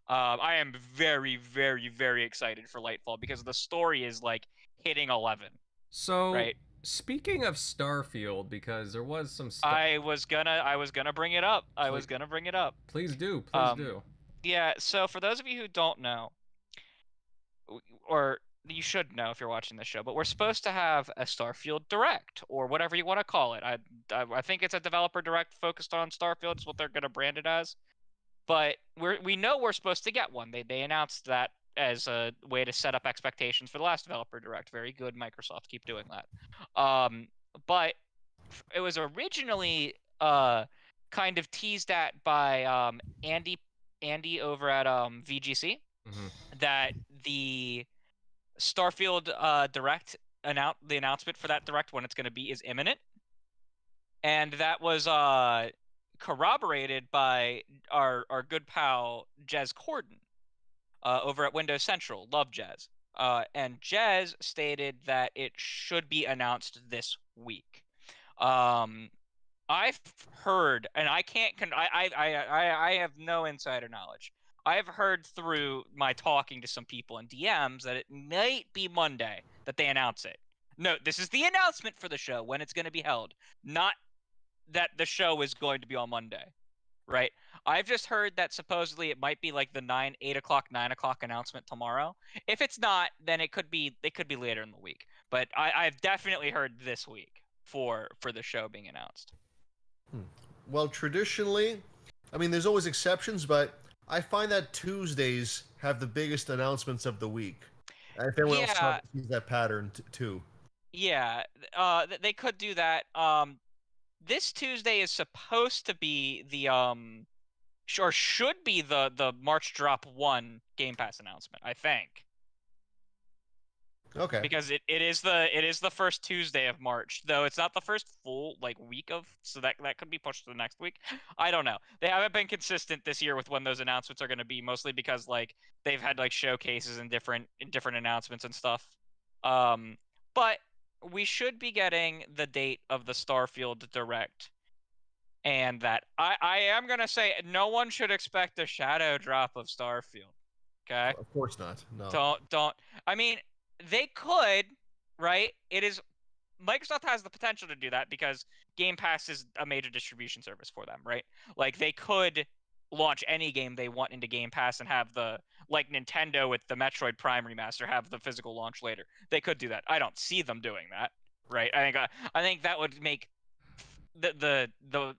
I am very, very, very excited for Lightfall because the story is like hitting 11, So, right? speaking of Starfield, because there was some stuff. I was gonna bring it up. I was gonna bring it up. Please do, please Um, do. yeah. So for those of you who don't know, or you should know if you're watching this show, but we're supposed to have a Starfield Direct or whatever you want to call it. I think it's a developer direct focused on Starfield. Is what they're gonna brand it as. But we know we're supposed to get one. They announced that as a way to set up expectations for the last developer direct. Very good, Microsoft. Keep doing that. But it was originally kind of teased at by Andy over at VGC Hmm. that the Starfield direct the announcement for that direct when it's going to be is imminent, and that was corroborated by our good pal Jez Corden over at Windows Central. Love Jez. And Jez stated that it should be announced this week. I've heard, and I can't. I have no insider knowledge. I've heard through my talking to some people in DMs that it might be Monday that they announce it. No, this is the announcement for the show when it's going to be held, not that the show is going to be on Monday, right? I've just heard that supposedly it might be like the 8 o'clock, 9 o'clock announcement tomorrow. If it's not, then it could be later in the week. But I've definitely heard this week for the show being announced. Well, traditionally, I mean, there's always exceptions, but I find that Tuesdays have the biggest announcements of the week. If anyone else sees that pattern too. Yeah, they could do that. This Tuesday is supposed to be the or should be the March Drop 1 Game Pass announcement, I think. Okay. Because it is the first Tuesday of March, though it's not the first full like week of, so that could be pushed to the next week. I don't know. They haven't been consistent this year with when those announcements are going to be, mostly because like they've had like showcases and different announcements and stuff. But we should be getting the date of the Starfield Direct, and that I am gonna say no one should expect a shadow drop of Starfield. Okay. Of course not. No. Don't. I mean, they could, right? It is Microsoft has the potential to do that because Game Pass is a major distribution service for them, right? Like they could launch any game they want into Game Pass and have the, like Nintendo with the Metroid Prime remaster, have the physical launch later. They could do that. I don't see them doing that, right? I think that would make the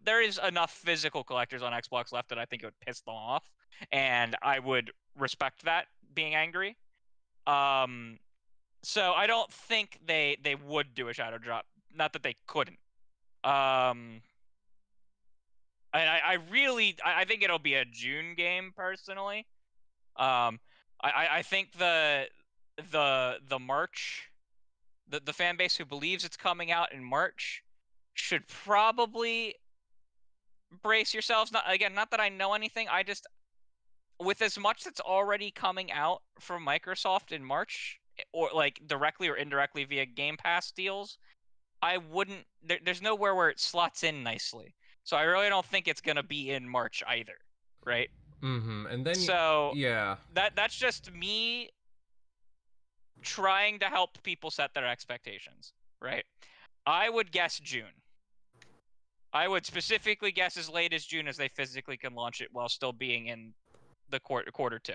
there is enough physical collectors on Xbox left that I think it would piss them off, and I would respect that being angry. So I don't think they would do a shadow drop. Not that they couldn't. And I think it'll be a June game personally. I think the March, the fan base who believes it's coming out in March should probably brace yourselves. Not that I know anything. I just, with as much that's already coming out from Microsoft in March, or like directly or indirectly via Game Pass deals, I wouldn't. There's nowhere where it slots in nicely. So I really don't think it's gonna be in March either, right? Mm-hmm. And then So yeah, that's just me trying to help people set their expectations, right? I would guess June. I would specifically guess as late as June as they physically can launch it while still being in the quarter two.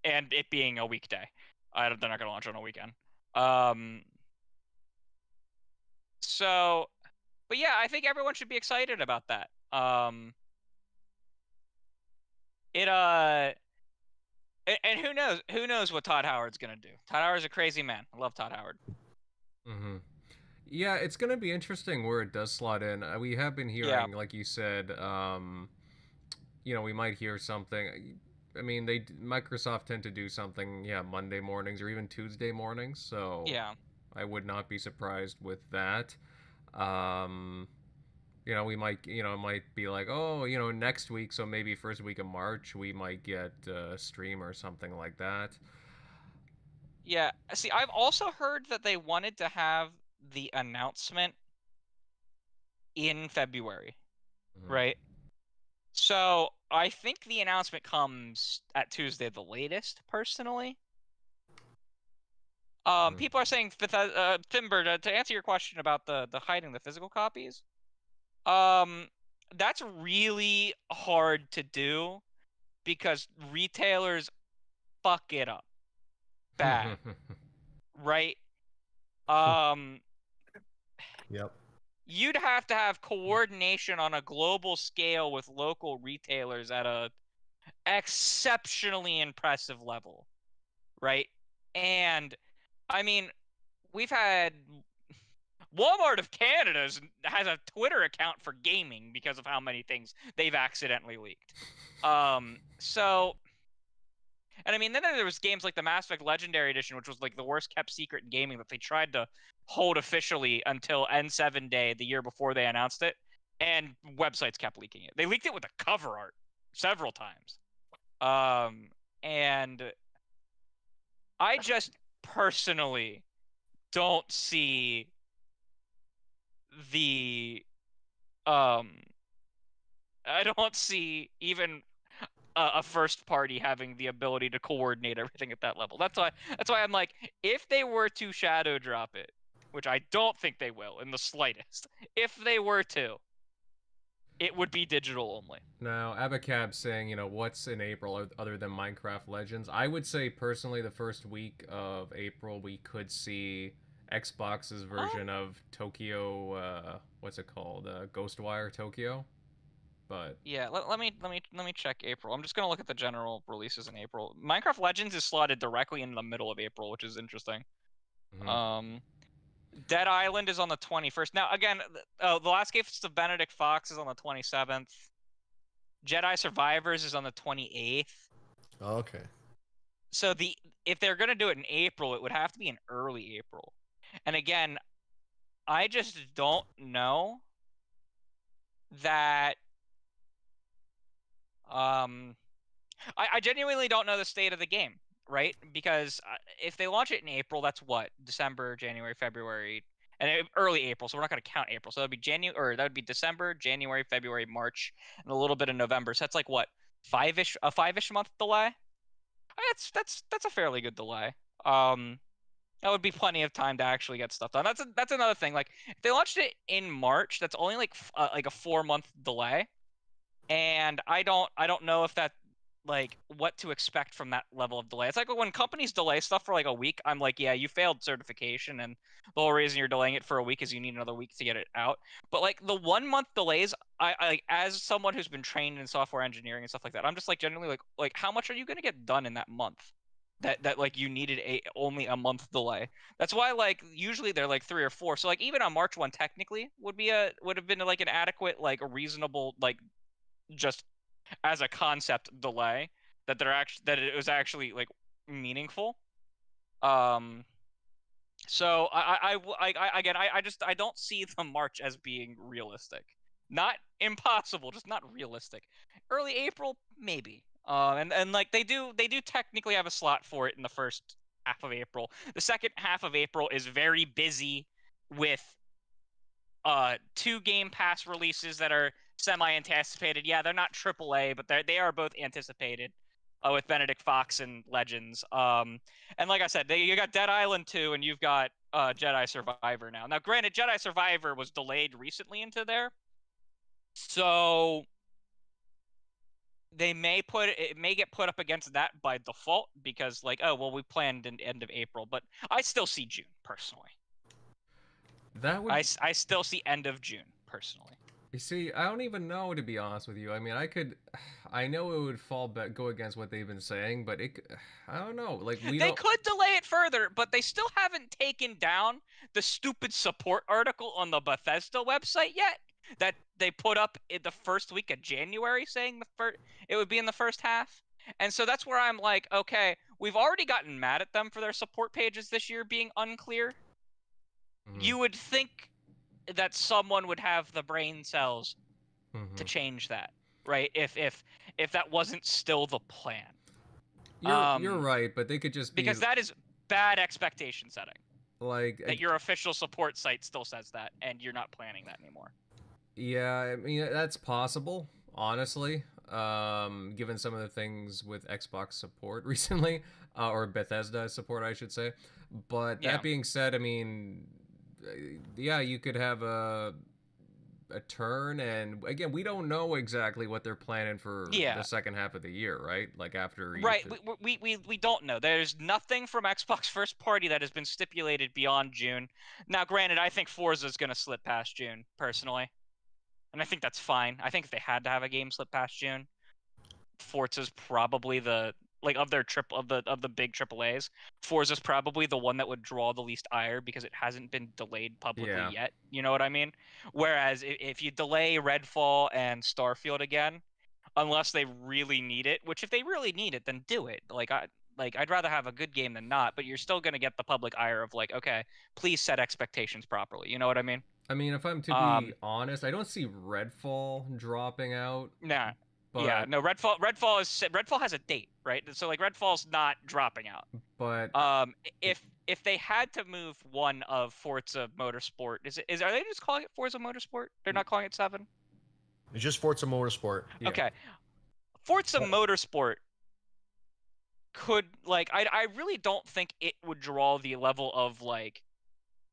And it being a weekday. They're not going to launch on a weekend. So, but yeah, I think everyone should be excited about that. It and who knows what Todd Howard's gonna do. Todd Howard's a crazy man. I love Todd Howard. Mm-hmm. Yeah, it's gonna be interesting where it does slot in. We have been Yeah. hearing, like you said, we might hear something. I mean, Microsoft tend to do something, yeah, Monday mornings or even Tuesday mornings. So Yeah. I would not be surprised with that. Um, we might, it might be like, oh, next week, so maybe first week of March, we might get a stream or something like that. Yeah. See, I've also heard that they wanted to have the announcement in February, Mhm. right? So I think the announcement comes at Tuesday the latest, personally. Mhm. People are saying, Timber, to answer your question about the hiding the physical copies, that's really hard to do because retailers fuck it up bad, right? Um, Yep. you'd have to have coordination on a global scale with local retailers at a exceptionally impressive level, right? And I mean, we've had Walmart of Canada has a Twitter account for gaming because of how many things they've accidentally leaked. So, and I mean, then there was games like the Mass Effect Legendary Edition, which was like the worst kept secret in gaming that they tried to hold officially until N7 Day the year before they announced it, and websites kept leaking it. They leaked it with a cover art several times. And I just personally don't see the um I don't see even a first party having the ability to coordinate everything at that level. That's why I'm like, if they were to shadow drop it, which I don't think they will in the slightest, if they were to, it would be digital only. Now, Abacab saying, what's in April other than Minecraft Legends? I would say personally, the first week of April, we could see Xbox's version of Tokyo. What's it called? Ghostwire Tokyo. But Yeah, let me check April. I'm just gonna look at the general releases in April. Minecraft Legends is slotted directly in the middle of April, which is interesting. mhm. Um, Dead Island is on the 21st. Now, again, The Last Gifts of Benedict Fox is on the 27th. Jedi Survivors is on the 28th. Okay. So if they're gonna do it in April, it would have to be in early April. And again, I just don't know that. I genuinely don't know the state of the game, right? Because if they launch it in April, that's what, December, January, February, and early April. So we're not going to count April. So that'd be that would be December, January, February, March, and a little bit of November. So that's like what, a 5-ish month delay. That's a fairly good delay. That would be plenty of time to actually get stuff done. That's another thing. Like if they launched it in March, that's only like a 4-month delay, and I don't know if that, like, what to expect from that level of delay. It's like when companies delay stuff for like a week, I'm like, yeah, you failed certification, and the whole reason you're delaying it for a week is you need another week to get it out. But like the 1-month delays, I as someone who's been trained in software engineering and stuff like that, I'm just like generally like how much are you gonna get done in that month? That like you needed only a month delay. That's why like usually they're like 3 or 4. So like even on March 1 technically would have been like an adequate, like a reasonable, like just as a concept delay, that it was actually like meaningful. Um, so again, I don't see the March as being realistic. Not impossible, just not realistic. Early April, maybe. And like they do technically have a slot for it in the first half of April. The second half of April is very busy with 2 Game Pass releases that are semi-anticipated. Yeah, they're not AAA, but they are both anticipated, with Benedict Fox and Legends. And like I said, you got Dead Island 2, and you've got Jedi Survivor now. Now, granted, Jedi Survivor was delayed recently into there, so it may get put up against that by default because, like, oh well, we planned an end of April, but I still see June personally. That would I still see end of June personally. You see, I don't even know, to be honest with you. I mean, I know it would go against what they've been saying, but I don't know. Like we They don't. could delay it further, but they still haven't taken down the stupid support article on the Bethesda website yet that they put up in the first week of January saying it would be in the first half. And so that's where I'm like, okay, we've already gotten mad at them for their support pages this year being unclear. You would think that someone would have the brain cells to change that, right? If that wasn't still the plan. You're right, but they could just be because that is bad expectation setting. like That your official support site still says that, and you're not planning that anymore. Yeah, I mean that's possible, honestly. Given some of the things with Xbox support recently, or Bethesda support, I should say. But that being said, I mean, yeah, you could have a turn, and again, we don't know exactly what they're planning for the second half of the year, right? Like after right, we don't know. There's nothing from Xbox first party that has been stipulated beyond June. Now, granted, I think Forza is going to slip past June personally, and I think that's fine. I think if they had to have a game slip past June, Forza's probably the of the big AAAs. Forza's probably the one that would draw the least ire because it hasn't been delayed publicly yet. You know what I mean? Whereas if you delay Redfall and Starfield again, unless they really need it, which if they really need it, then do it. I'd rather have a good game than not, but you're still gonna get the public ire of like, okay, please set expectations properly. You know what I mean? I mean, if I'm to be honest, I don't see Redfall dropping out. Nah. But, yeah, no. Redfall has a date, right? So like Redfall's not dropping out. But if they had to move one of Forza Motorsport, are they just calling it Forza Motorsport? They're not calling it 7? It's just Forza Motorsport. Yeah. Okay. Forza Motorsport could I really don't think it would draw the level of like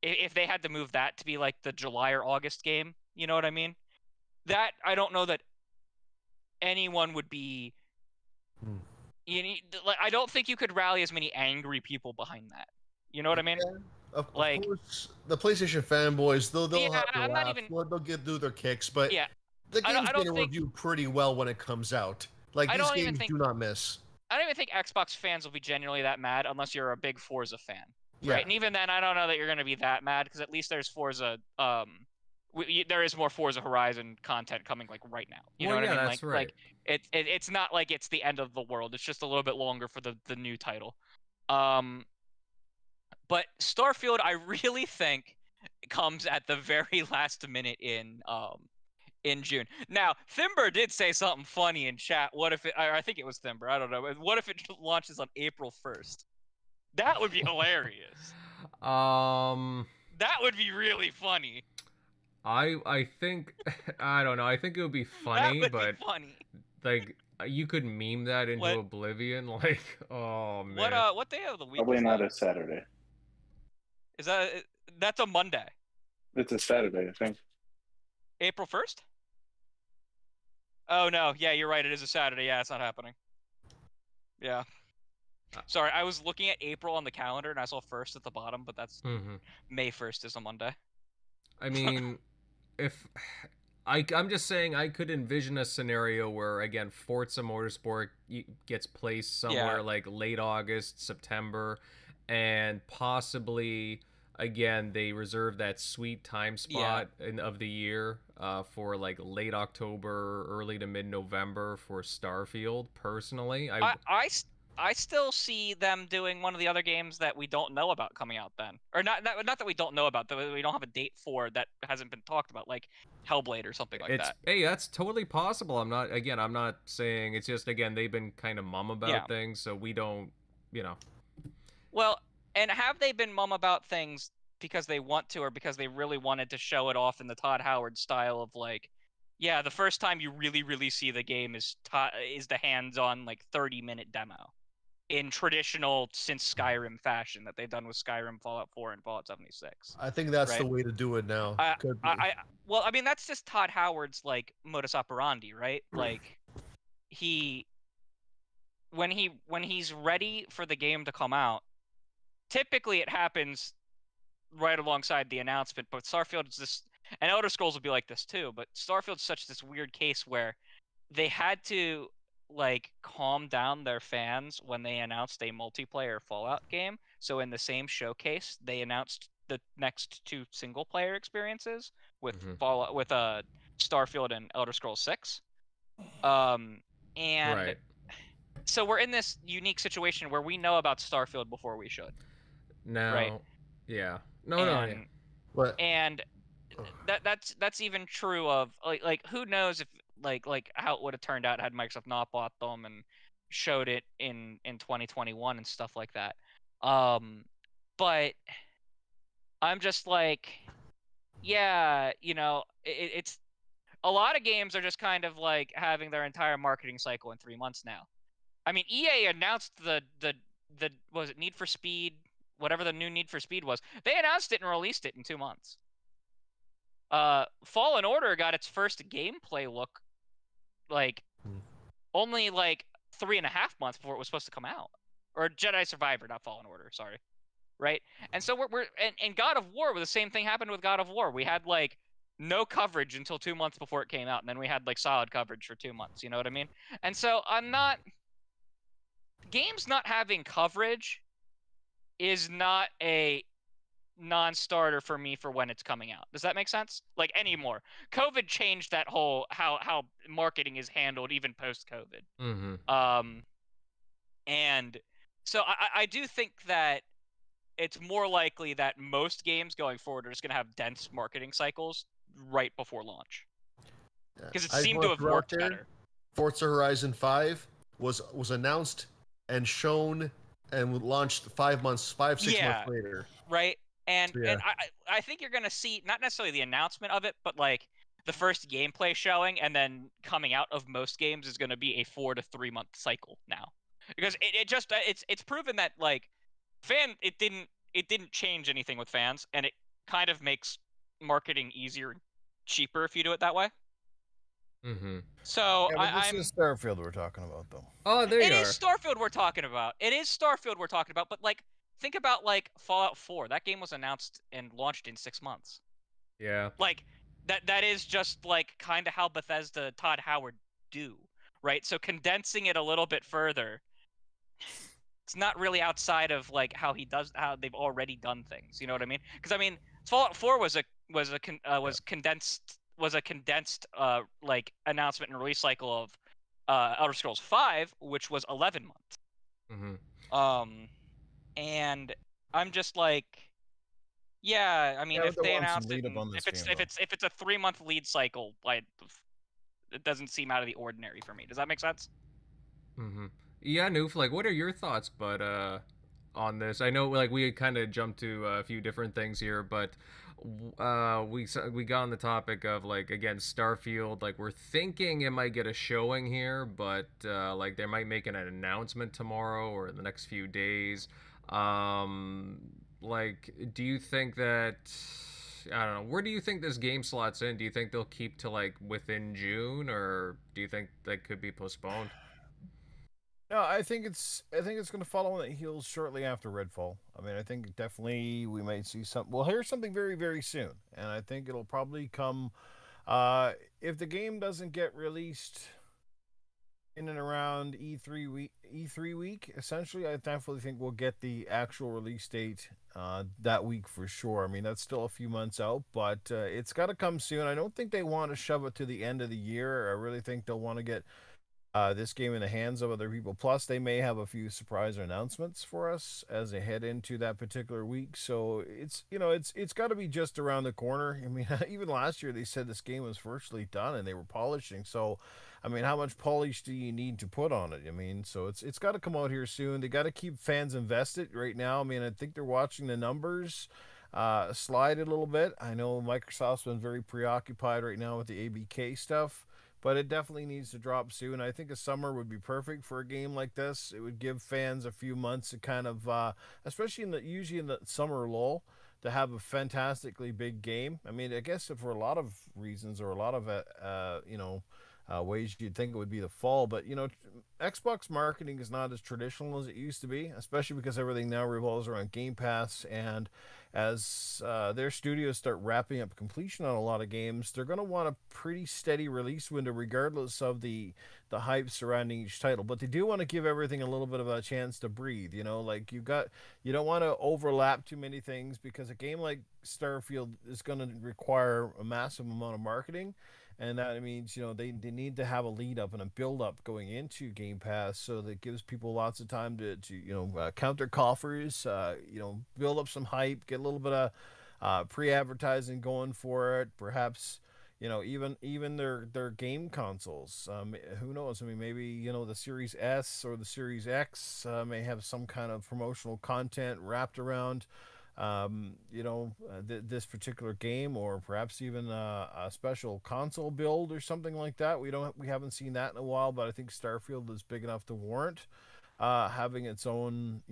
if they had to move that to be like the July or August game, you know what I mean? That I don't know that anyone would be I don't think you could rally as many angry people behind that. You know what I mean? Yeah, of course, the PlayStation fanboys, they'll have their laughs, they'll get through their kicks, but the game's getting reviewed pretty well when it comes out. Like these games do not miss. I don't even think Xbox fans will be genuinely that mad unless you're a big Forza fan, yeah. Right? And even then, I don't know that you're going to be that mad because at least there's Forza. There is more Forza Horizon content coming like right now. You know what I mean? That's right. Like it's not like it's the end of the world. It's just a little bit longer for the new title. But Starfield, I really think comes at the very last minute in June. Now, Thimber did say something funny in chat. What if I think it was Thimber. I don't know. What if it launches on April 1st? That would be hilarious. That would be really funny. I think I don't know. I think it would be funny, that would but be funny. Like you could meme that into oblivion. Like, oh man. What day of the week? Probably not a Saturday. Is that's a Monday? It's a Saturday, I think. April 1st? Oh no, yeah, you're right. It is a Saturday. Yeah, it's not happening. Yeah. Sorry, I was looking at April on the calendar and I saw 1st at the bottom, but that's May 1st is a Monday. I mean, I'm just saying I could envision a scenario where again Forza Motorsport gets placed somewhere like late August, September, and possibly again they reserve that sweet time spot of the year for like late October, early to mid-November for Starfield. Personally, I still see them doing one of the other games that we don't know about coming out then, or not that we don't know about, that we don't have a date for, that hasn't been talked about, like Hellblade or something like that. Hey, that's totally possible. I'm not saying, it's just again they've been kind of mum about things, so we don't, you know. Well, and have they been mum about things because they want to, or because they really wanted to show it off in the Todd Howard style of like, yeah, the first time you really see the game is the hands-on like 30-minute demo. In traditional since Skyrim fashion that they've done with Skyrim, Fallout 4, and Fallout 76. I think that's the way to do it now. Well, I mean that's just Todd Howard's like modus operandi, right? Like when he's ready for the game to come out, typically it happens right alongside the announcement. But Starfield is And Elder Scrolls will be like this too, but Starfield's such this weird case where they had to like calm down their fans when they announced a multiplayer Fallout game. So in the same showcase, they announced the next 2 single player experiences with Fallout with Starfield and Elder Scrolls 6. And Right. so we're in this unique situation where we know about Starfield before we should. Now, Right. yeah. No, no, yeah. But And that's even true of like who knows if like how it would have turned out had Microsoft not bought them and showed it in 2021 and stuff like that. But I'm just like, yeah, it's a lot of games are just kind of like having their entire marketing cycle in 3 months now. I mean, EA announced the was it Need for Speed, whatever the new Need for Speed was. They announced it and released it in 2 months. Fallen Order got its first gameplay look like only like 3.5 months before it was supposed to come out. Or Jedi Survivor, not Fallen Order, sorry. Right? And so we're and God of War, the same thing happened with God of War. We had like no coverage until 2 months before it came out, and then we had like solid coverage for 2 months, you know what I mean? And so games not having coverage is not a non-starter for me for when it's coming out. Does that make sense? Like anymore. COVID changed that whole how marketing is handled even post-COVID. And so I do think that it's more likely that most games going forward are just going to have dense marketing cycles right before launch. Because it seemed to have worked better. Forza Horizon 5 was announced and shown and launched 5 months, 6 months later. Right. And I think you're gonna see not necessarily the announcement of it, but like the first gameplay showing and then coming out of most games is gonna be a 4 to 3 month cycle now, because it's proven that like it didn't change anything with fans, and it kind of makes marketing easier and cheaper if you do it that way. So this is Starfield we're talking about, though. Oh, there you are. It is Starfield we're talking about. But like, think about like Fallout 4. That game was announced and launched in 6 months. Yeah. Like that is just like kind of how Bethesda Todd Howard do, right? So condensing it a little bit further, it's not really outside of like how they've already done things. You know what I mean? Because I mean, Fallout 4 was a condensed like announcement and release cycle of Elder Scrolls 5, which was 11 months. And I'm just like, yeah, I mean, if they announced it, if it's a 3 month lead cycle, like, it doesn't seem out of the ordinary for me. Does that make sense? Yeah, Newf, like, what are your thoughts, but on this? I know, like, we kind of jumped to a few different things here, but we got on the topic of, like, again, Starfield. Like, we're thinking it might get a showing here, but like, they might make an announcement tomorrow or in the next few days. Like, do you think that, I don't know, where do you think this game slots in? Do you think they'll keep to like within June, or do you think that could be postponed? No, I think it's going to follow on the heels shortly after Redfall. I mean, I think definitely we might see we'll hear something very, very soon, and I think it'll probably come if the game doesn't get released in and around E3 week, essentially. I definitely think we'll get the actual release date that week for sure. I mean, that's still a few months out, but it's got to come soon. I don't think they want to shove it to the end of the year. I really think they'll want to get this game in the hands of other people. Plus, they may have a few surprise announcements for us as they head into that particular week. So it's got to be just around the corner. I mean, even last year they said this game was virtually done and they were polishing. So, I mean, how much polish do you need to put on it? I mean, so it's got to come out here soon. They got to keep fans invested right now. I mean, I think they're watching the numbers slide a little bit. I know Microsoft's been very preoccupied right now with the ABK stuff, but it definitely needs to drop soon. I think a summer would be perfect for a game like this. It would give fans a few months to kind of, especially usually in the summer lull, to have a fantastically big game. I mean, I guess for a lot of reasons or a lot of, ways you'd think it would be the fall, but Xbox marketing is not as traditional as it used to be, especially because everything now revolves around Game Pass, and as their studios start wrapping up completion on a lot of games, they're going to want a pretty steady release window, regardless of the hype surrounding each title. But they do want to give everything a little bit of a chance to breathe. Like you don't want to overlap too many things, because a game like Starfield is going to require a massive amount of marketing. And that means, they need to have a lead up and a build up going into Game Pass, so that gives people lots of time to count their coffers, build up some hype, get a little bit of pre-advertising going for it. Perhaps, even their game consoles. Who knows? I mean, maybe, the Series S or the Series X may have some kind of promotional content wrapped around this particular game, or perhaps even a special console build or something like that. We haven't seen that in a while, but I think Starfield is big enough to warrant having its own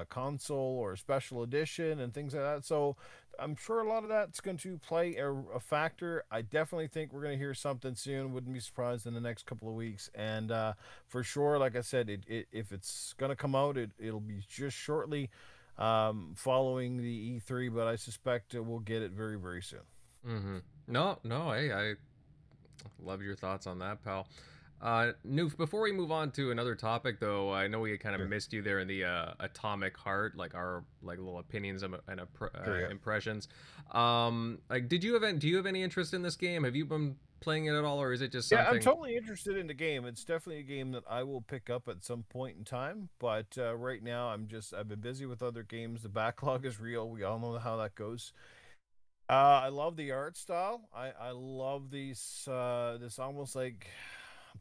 console or special edition and things like that. So I'm sure a lot of that's going to play a factor. I definitely think we're going to hear something soon. Wouldn't be surprised in the next couple of weeks. And for sure, like I said, if it's going to come out, it'll be just shortly following the E3, but I suspect we'll get it very, very soon. Mm-hmm. No, hey, I love your thoughts on that, pal. Newf, before we move on to another topic, though, I know we kind of missed you there in the Atomic Heart, like our little opinions and impressions. Do you have any interest in this game? Have you been playing it at all, or is it just something? Yeah, I'm totally interested in the game. It's definitely a game that I will pick up at some point in time, but right now I've been busy with other games. The backlog is real. We all know how that goes. I love the art style. I love this almost like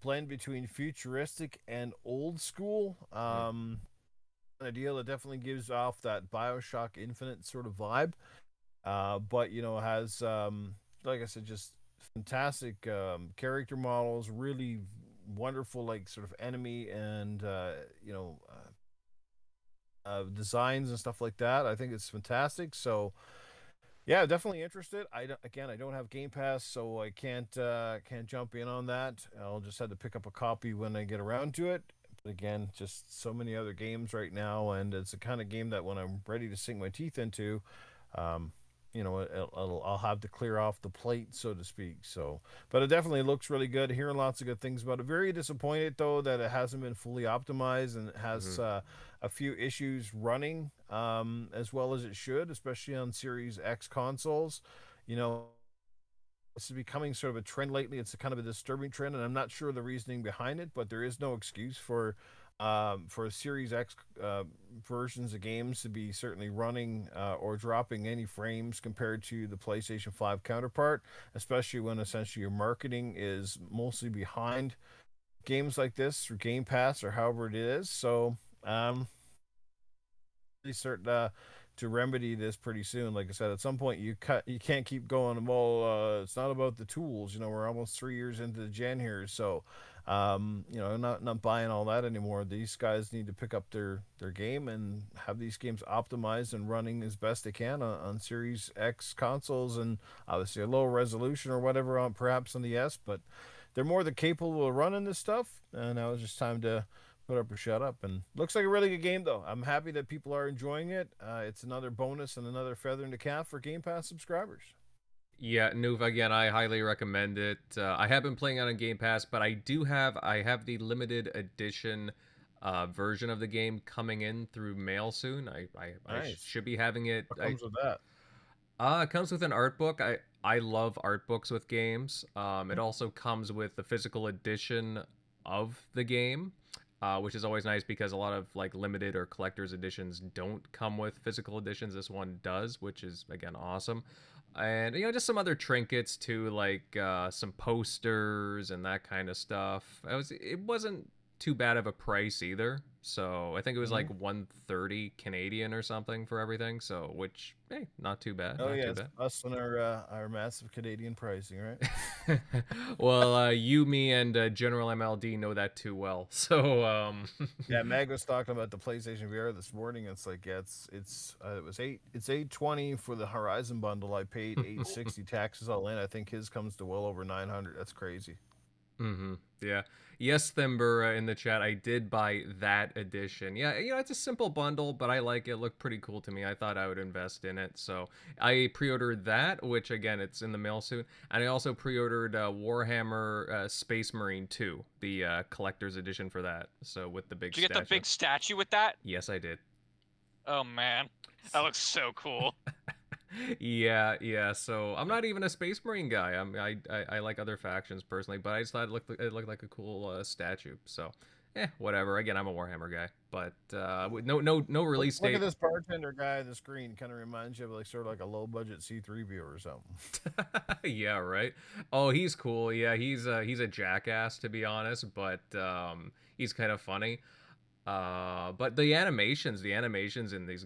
blend between futuristic and old school. An idea that definitely gives off that BioShock Infinite sort of vibe, but has like I said, just fantastic character models, really wonderful like sort of enemy and designs and stuff like that. I think it's fantastic. So yeah, definitely interested. I don't have Game Pass, so I can't jump in on that. I'll just have to pick up a copy when I get around to it. But again, just so many other games right now, and it's the kind of game that when I'm ready to sink my teeth into, I'll have to clear off the plate, so to speak. So, but it definitely looks really good. Hearing lots of good things about it. Very disappointed though that it hasn't been fully optimized, and it has a few issues running as well as it should, especially on Series X consoles. This is becoming sort of a trend lately. It's a kind of a disturbing trend, and I'm not sure the reasoning behind it, but there is no excuse for Series X versions of games to be certainly running or dropping any frames compared to the PlayStation 5 counterpart, especially when essentially your marketing is mostly behind games like this through Game Pass or however it is. So they start to remedy this pretty soon. Like I said, at some point you can't keep going, well, it's not about the tools. We're almost 3 years into the gen here, so not buying all that anymore. These guys need to pick up their game and have these games optimized and running as best they can on Series X consoles, and obviously a lower resolution or whatever on perhaps on the S, but they're more than capable of running this stuff, and now it's just time to put up or shut up. And looks like a really good game, though. I'm happy that people are enjoying it. It's another bonus and another feather in the cap for Game Pass subscribers. Yeah, Newf, again, I highly recommend it. I have been playing on Game Pass, but I have the limited edition version of the game coming in through mail soon. I Nice. should be having it. What comes with that? It comes with an art book. I love art books with games. It also comes with the physical edition of the game, which is always nice because a lot of like limited or collector's editions don't come with physical editions. This one does, which is again awesome. And just some other trinkets too, like some posters and that kind of stuff. It wasn't too bad of a price either. So I think it was like $130 Canadian or something for everything. So which, hey, not too bad. Oh not yeah, too it's bad. us and our massive Canadian pricing, right? Well, you, me, and General MLD know that too well. So Yeah, Mag was talking about the PlayStation VR this morning. It's like, yeah, it was $820 for the Horizon bundle. I paid $860 taxes all in. I think his comes to well over $900. That's crazy. Mm-hmm. Yeah. Yes, Thimber in the chat. I did buy that edition. Yeah, it's a simple bundle, but I like it. It looked pretty cool to me. I thought I would invest in it, so I pre-ordered that, which again, it's in the mail soon. And I also pre-ordered Warhammer Space Marine 2, the collector's edition for that. So with the big Did you get the statue. big statue with that? Yes, I did. Oh man, that looks so cool. Yeah. So I'm not even a Space Marine guy. I like other factions personally, but I just thought it looked like a cool statue. So, whatever. Again, I'm a Warhammer guy, but with no release Look date. at this bartender guy on the screen. Kind of reminds you of like sort of like a low budget C3 viewer or something. Yeah, right. Oh, he's cool. Yeah, he's a jackass to be honest, but he's kind of funny. But the animations in this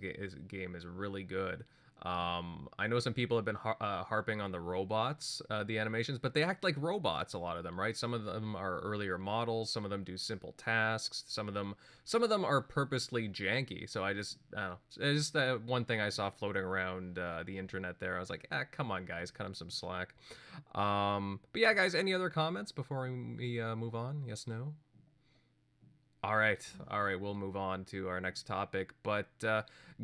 game is really good. I know some people have been harping on the robots, the animations, but they act like robots, a lot of them, right? Some of them are earlier models, some of them do simple tasks, some of them are purposely janky. So I don't know. It's just one thing I saw floating around the internet there. I was like, come on, guys, cut them some slack. But yeah, guys, any other comments before we move on? Yes, no? All right, we'll move on to our next topic. But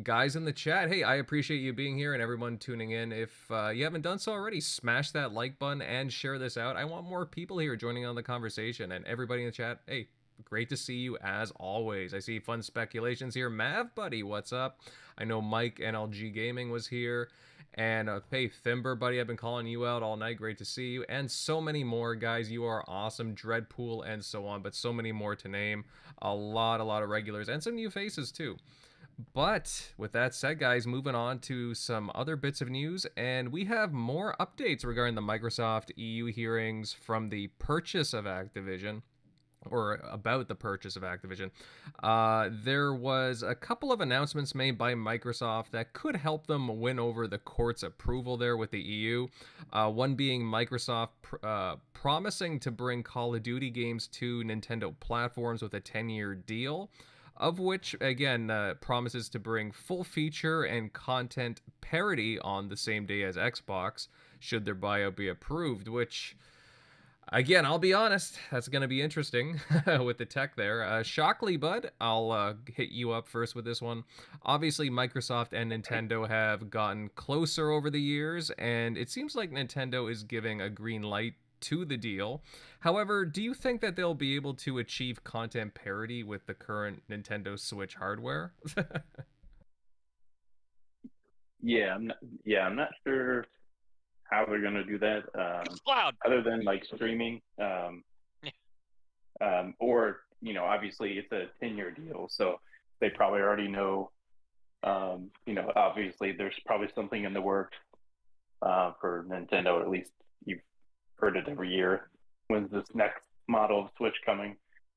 guys in the chat, hey, I appreciate you being here and everyone tuning in. If you haven't done so already, smash that like button and share this out. I want more people here joining on the conversation. And everybody in the chat, hey, great to see you as always. I see fun speculations here. Mav buddy, what's up? I know Mike NLG Gaming was here. And hey, Thimber, buddy, I've been calling you out all night. Great to see you. And so many more, guys. You are awesome. Dreadpool and so on, but so many more to name. A lot of regulars and some new faces, too. But with that said, guys, moving on to some other bits of news. And we have more updates regarding the Microsoft EU hearings from the purchase of Activision. Or about the purchase of Activision. There was a couple of announcements made by Microsoft that could help them win over the court's approval there with the EU. One being Microsoft promising to bring Call of Duty games to Nintendo platforms with a 10-year deal, of which, again, promises to bring full feature and content parity on the same day as Xbox, should their buyout be approved, which... Again, I'll be honest, that's going to be interesting with the tech there. Shockley, bud, I'll hit you up first with this one. Obviously, Microsoft and Nintendo have gotten closer over the years, and it seems like Nintendo is giving a green light to the deal. However, do you think that they'll be able to achieve content parity with the current Nintendo Switch hardware? I'm not sure how they're going to do that. Cloud. Other than like streaming, or obviously it's a 10-year deal, so they probably already know. Obviously there's probably something in the works for Nintendo. At least you've heard it every year. When's this next model of Switch coming?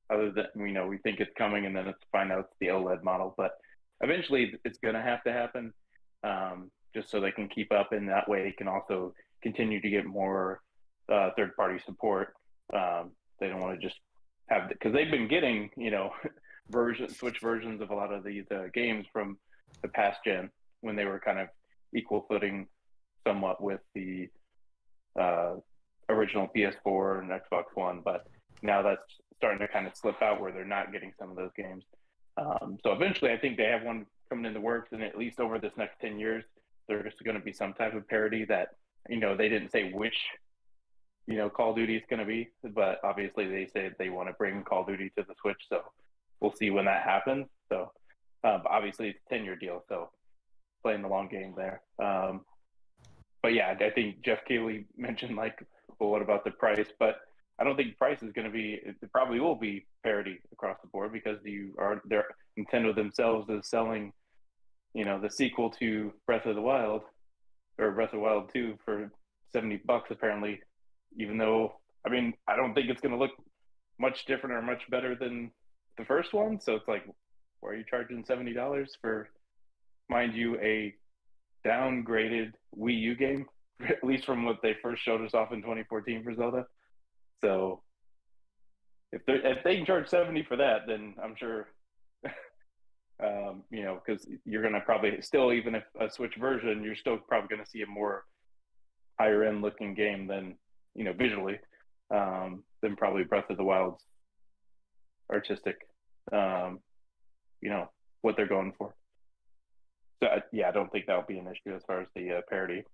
Other than we think it's coming, and then it's find out it's the OLED model, but eventually it's going to have to happen. Just so they can keep up, and that way it can also continue to get more third-party support. They don't want to just have, because they've been getting Switch versions of a lot of these games from the past gen when they were kind of equal footing somewhat with the original PS4 and Xbox One, but now that's starting to kind of slip out where they're not getting some of those games. So eventually I think they have one coming in the works, and at least over this next 10 years, there's going to be some type of parity that, they didn't say which, Call of Duty is going to be, but obviously they said they want to bring Call of Duty to the Switch, so we'll see when that happens. So obviously it's a 10-year deal, so playing the long game there. But yeah, I think Jeff Keighley mentioned well, what about the price? But I don't think price is going to be, it probably will be parity across the board, because Nintendo themselves is selling the sequel to Breath of the Wild, or Breath of the Wild 2, for $70 apparently, even though, I don't think it's going to look much different or much better than the first one. So it's like, why are you charging $70 for, mind you, a downgraded Wii U game, at least from what they first showed us off in 2014 for Zelda? So if they can charge $70 for that, then I'm sure because you're going to probably still, even if a Switch version, you're still probably going to see a more higher end looking game than, visually. than probably Breath of the Wild's artistic, what they're going for. So I don't think that'll be an issue as far as the parity.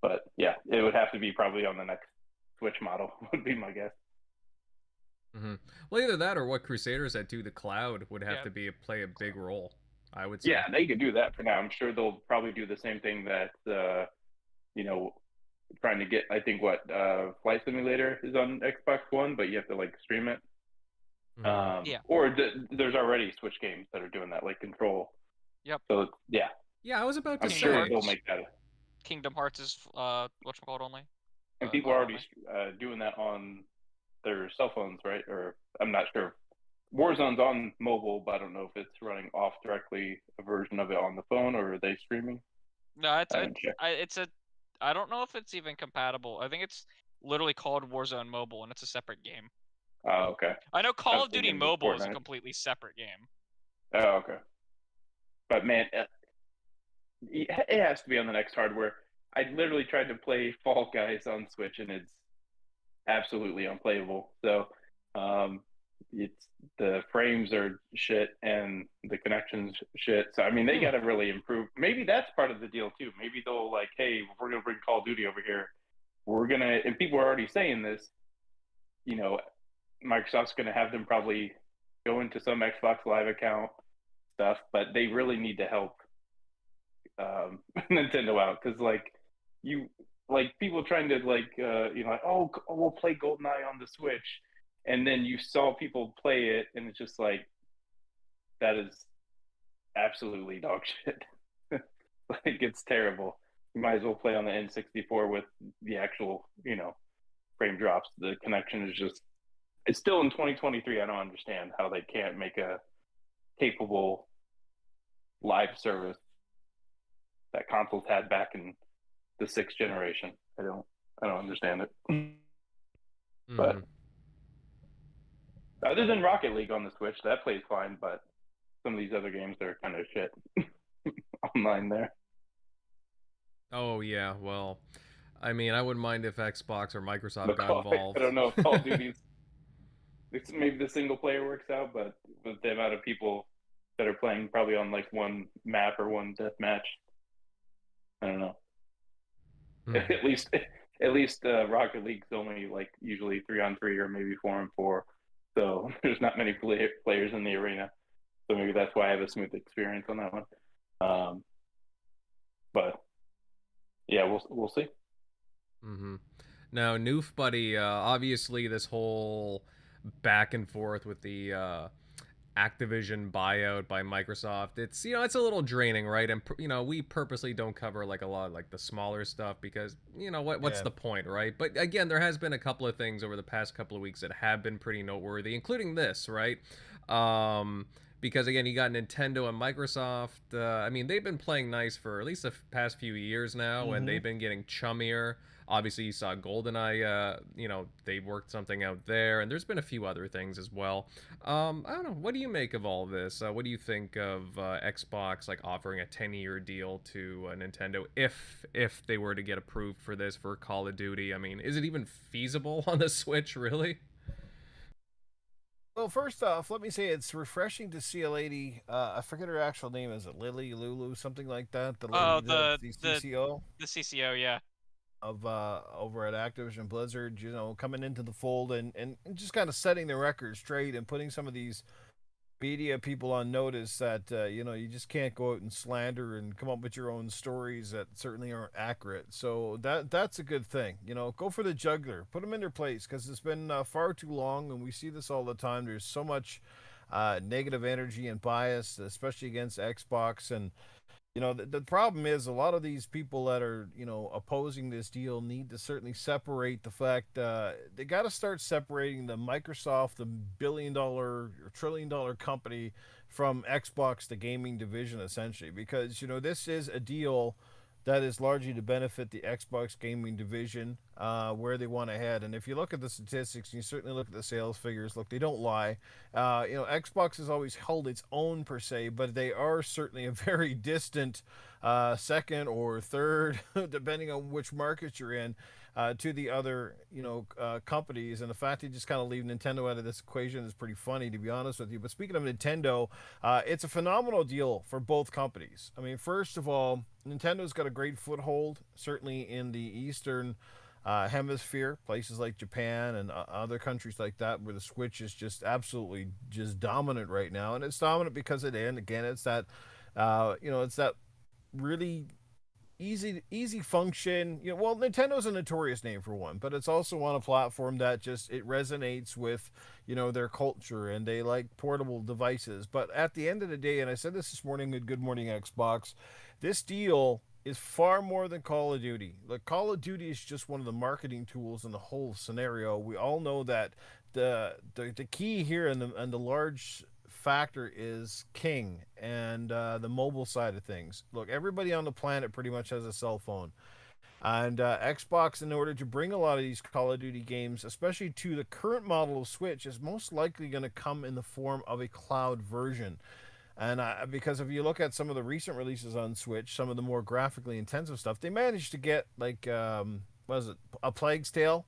But yeah, it would have to be probably on the next Switch model would be my guess. Mm-hmm. Well, either that or what Crusaders had too. The cloud would have to play a big role, I would say. Yeah, they could do that for now. I'm sure they'll probably do the same thing that trying to get. I think Flight Simulator is on Xbox One, but you have to like stream it. Mm-hmm. Or there's already Switch games that are doing that, like Control. Yep. So yeah. Yeah, I was about to I'm say. sure they'll make that. Kingdom Hearts is whatchamacallit only. And people are already doing that on their cell phones, right? Or I'm not sure. Warzone's on mobile, but I don't know if it's running off directly a version of it on the phone, or are they streaming? No, I don't know if it's even compatible. I think it's literally called Warzone Mobile, and it's a separate game. Oh, okay. I know Call of Duty Mobile is a completely separate game. Oh, okay. But man, it has to be on the next hardware. I literally tried to play Fall Guys on Switch, and it's absolutely unplayable. So, it's the frames are shit and the connections shit. So I mean, they got to really improve. Maybe that's part of the deal too. Maybe they'll like, hey, if we're gonna bring Call of Duty over here, we're gonna. And people are already saying this. Microsoft's gonna have them probably go into some Xbox Live account stuff, but they really need to help Nintendo out because people trying to we'll play GoldenEye on the Switch, and then you saw people play it, and it's just like that is absolutely dog shit. Like it's terrible. You might as well play on the N64 with the actual frame drops. The connection is just it's still in 2023. I don't understand how they can't make a capable live service that consoles had back in the 6th generation. I don't understand it. Mm-hmm. But other than Rocket League on the Switch, that plays fine, but some of these other games are kind of shit online there. Oh yeah, well, I mean, I wouldn't mind if Xbox or Microsoft got involved. I don't know if Call of Duty's maybe the single player works out, but with the amount of people that are playing probably on like one map or one death match, I don't know. At least Rocket League's only like usually 3-on-3 or maybe 4-on-4, so there's not many players in the arena. So maybe that's why I have a smooth experience on that one. But yeah, we'll see. Mm-hmm. Now, Newf buddy, obviously this whole back and forth with the Activision buyout by Microsoft, it's it's a little draining, right? And we purposely don't cover like a lot of like the smaller stuff because what's the point, right? But again, there has been a couple of things over the past couple of weeks that have been pretty noteworthy, including this, right? Because again, you got Nintendo and Microsoft. I mean, they've been playing nice for at least the past few years now, and they've been getting chummier. Obviously, you saw GoldenEye, they worked something out there, and there's been a few other things as well. I don't know. What do you make of all this? What do you think of Xbox like offering a 10-year deal to Nintendo if they were to get approved for this for Call of Duty? I mean, is it even feasible on the Switch, really? Well, first off, let me say it's refreshing to see a lady. I forget her actual name. Is it Lulu, something like that? The CCO. The CCO, yeah. Of over at Activision Blizzard, coming into the fold and just kind of setting the record straight and putting some of these media people on notice that you just can't go out and slander and come up with your own stories that certainly aren't accurate. So that's a good thing. Go for the jugular, put them in their place because it's been far too long, and we see this all the time. There's so much negative energy and bias, especially against Xbox. And the problem is a lot of these people that are, opposing this deal need to certainly separate the fact they got to start separating the Microsoft, the billion-dollar or trillion-dollar company, from Xbox, the gaming division, essentially, because, this is a deal that is largely to benefit the Xbox gaming division, where they want to head. And if you look at the statistics, and you certainly look at the sales figures, look, they don't lie. Xbox has always held its own per se, but they are certainly a very distant second or third, depending on which market you're in. to the other, companies. And the fact they just kind of leave Nintendo out of this equation is pretty funny, to be honest with you. But speaking of Nintendo, it's a phenomenal deal for both companies. I mean, first of all, Nintendo's got a great foothold, certainly in the Eastern hemisphere, places like Japan and other countries like that, where the Switch is just absolutely just dominant right now. And it's dominant because it's that, it's that really easy function. Well, Nintendo's a notorious name for one, but it's also on a platform that just it resonates with their culture, and they like portable devices. But at the end of the day, and I said this morning at Good Morning Xbox, this deal is far more than Call of Duty. Like, Call of Duty is just one of the marketing tools in the whole scenario. We all know that the key here and the large factor is king, and the mobile side of things. Look, everybody on the planet pretty much has a cell phone, and Xbox, in order to bring a lot of these Call of Duty games, especially to the current model of Switch, is most likely going to come in the form of a cloud version. And because if you look at some of the recent releases on Switch, some of the more graphically intensive stuff, they managed to get like what is it, A Plague's Tale,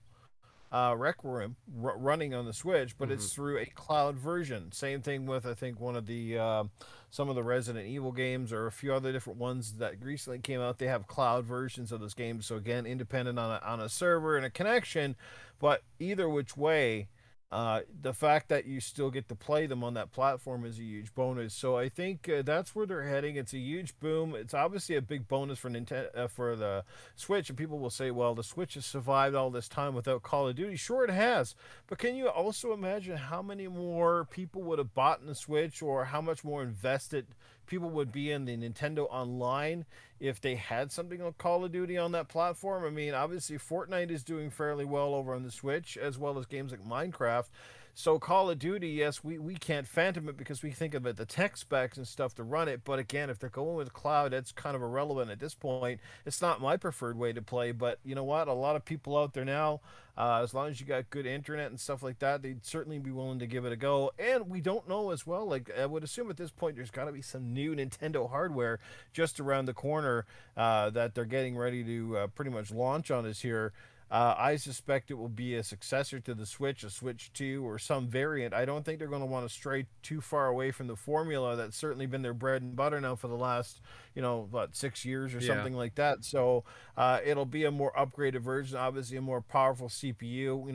Requiem running on the Switch, but it's through a cloud version. Same thing with, I think, one of the some of the Resident Evil games, or a few other different ones that recently came out. They have cloud versions of those games, so again, independent on a server and a connection. But either which way, the fact that you still get to play them on that platform is a huge bonus. So I think that's where they're heading. It's a huge boom. It's obviously a big bonus for Nintendo, for the Switch. And people will say, well, the Switch has survived all this time without Call of Duty. Sure, it has. But can you also imagine how many more people would have bought in the Switch, or how much more invested people would be in the Nintendo Online if they had something like Call of Duty on that platform? I mean, obviously Fortnite is doing fairly well over on the Switch, as well as games like Minecraft. So Call of Duty, yes, we can't phantom it because we think of it, the tech specs and stuff to run it. But again, if they're going with cloud, that's kind of irrelevant at this point. It's not my preferred way to play, but you know what? A lot of people out there now, as long as you got good internet and stuff like that, they'd certainly be willing to give it a go. And we don't know as well. Like, I would assume at this point, there's got to be some new Nintendo hardware just around the corner that they're getting ready to pretty much launch on us here. I suspect it will be a successor to the Switch, a Switch 2 or some variant. I don't think they're going to want to stray too far away from the formula that's certainly been their bread and butter now for the last, 6 years or something like that. So it'll be a more upgraded version, obviously a more powerful CPU.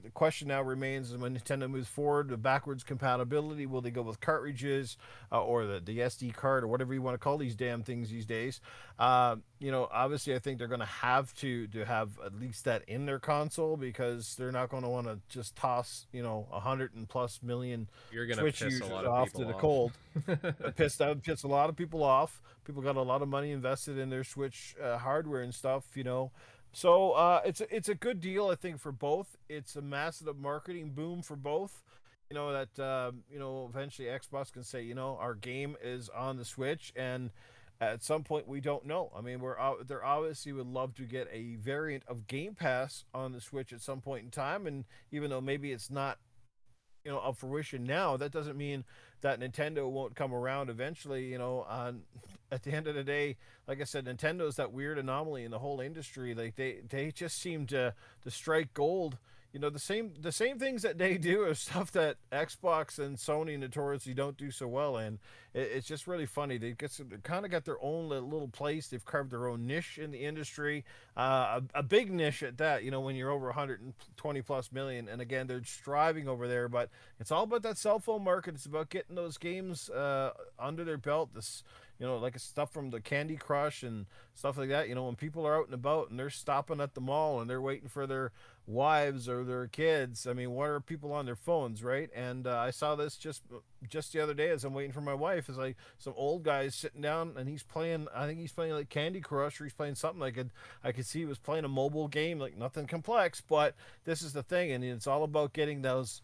The question now remains is when Nintendo moves forward, the backwards compatibility, will they go with cartridges or the SD card or whatever you want to call these damn things these days? Obviously I think they're going to have to have at least that in their console, because they're not going to want to just toss 100 and plus million Switch users off to the cold. That would piss a lot of people off. People got a lot of money invested in their Switch hardware and stuff, So it's a good deal, I think, for both. It's a massive marketing boom for both. Eventually Xbox can say, our game is on the Switch, and at some point, we don't know. I mean, they're obviously would love to get a variant of Game Pass on the Switch at some point in time, and even though maybe it's not, of fruition now, that doesn't mean that Nintendo won't come around eventually. At the end of the day, like I said, Nintendo's that weird anomaly in the whole industry. Like they just seem to strike gold. The same things that they do are stuff that Xbox and Sony notoriously don't do so well in. It's just really funny. They kind of got their own little place. They've carved their own niche in the industry, a big niche at that. When you're over 120 plus million, and again, they're striving over there. But it's all about that cell phone market. It's about getting those games under their belt. This. Like stuff from the Candy Crush and stuff like that. When people are out and about and they're stopping at the mall and they're waiting for their wives or their kids. I mean, what are people on their phones, right? And I saw this just the other day as I'm waiting for my wife. Is like some old guy sitting down and he's playing. I think he's playing like Candy Crush, or he's playing something. I could see he was playing a mobile game, like nothing complex. But this is the thing, and it's all about getting those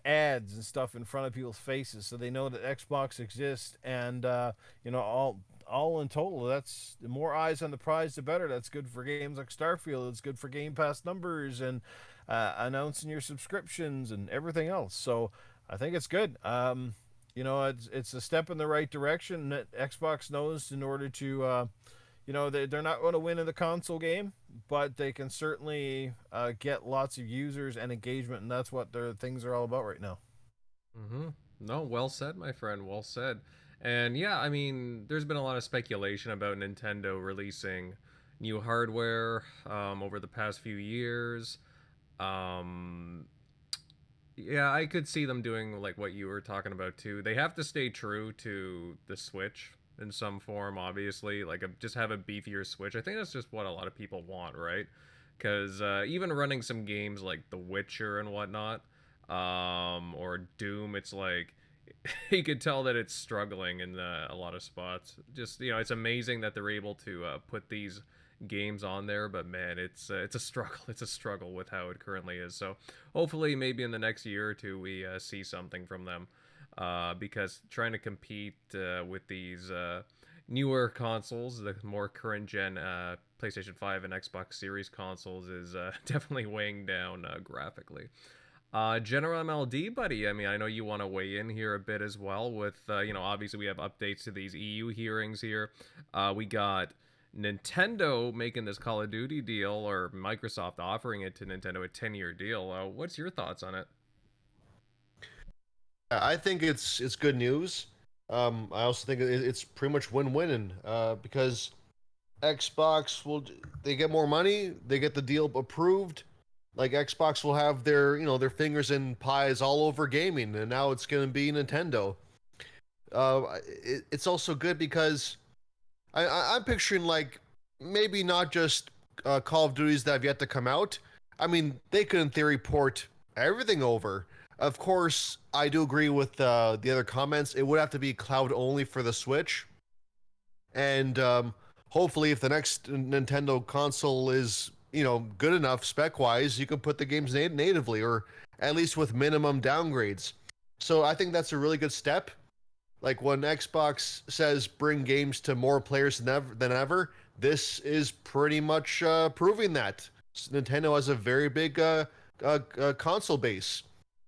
ads and stuff in front of people's faces, so they know that Xbox exists. And all in total, that's the more eyes on the prize, the better. That's good for games like Starfield. It's good for Game Pass numbers and announcing your subscriptions and everything else. So I think it's good. It's a step in the right direction that Xbox knows in order to they're not going to win in the console game, but they can certainly get lots of users and engagement, and that's what their things are all about right now. Mm-hmm. No, well said, my friend. Well said. And yeah, I mean, there's been a lot of speculation about Nintendo releasing new hardware over the past few years. Um, yeah, I could see them doing like what you were talking about too. They have to stay true to the Switch in some form, obviously. Like, just have a beefier Switch. I think that's just what a lot of people want, right? Because even running some games like The Witcher and whatnot, or Doom, it's like you could tell that it's struggling in a lot of spots. Just it's amazing that they're able to put these games on there, but man, it's a struggle. It's a struggle with how it currently is. So hopefully, maybe in the next year or two, we see something from them. Because trying to compete with these newer consoles, the more current gen PlayStation 5 and Xbox Series consoles, is definitely weighing down graphically. General MLD, buddy, I mean, I know you want to weigh in here a bit as well with, obviously we have updates to these EU hearings here. We got Nintendo making this Call of Duty deal, or Microsoft offering it to Nintendo, a 10-year deal. What's your thoughts on it? I think it's good news. I also think it's pretty much win-win, because Xbox they get more money, they get the deal approved. Like, Xbox will have their fingers in pies all over gaming, and now it's going to be Nintendo. It's also good because I'm picturing, like, maybe not just Call of Duties that have yet to come out. I mean, they could in theory port everything over. Of course, I do agree with the other comments. It would have to be cloud only for the Switch. And hopefully, if the next Nintendo console is good enough spec-wise, you can put the games natively, or at least with minimum downgrades. So I think that's a really good step. Like, when Xbox says bring games to more players than ever, this is pretty much proving that. Nintendo has a very big console base.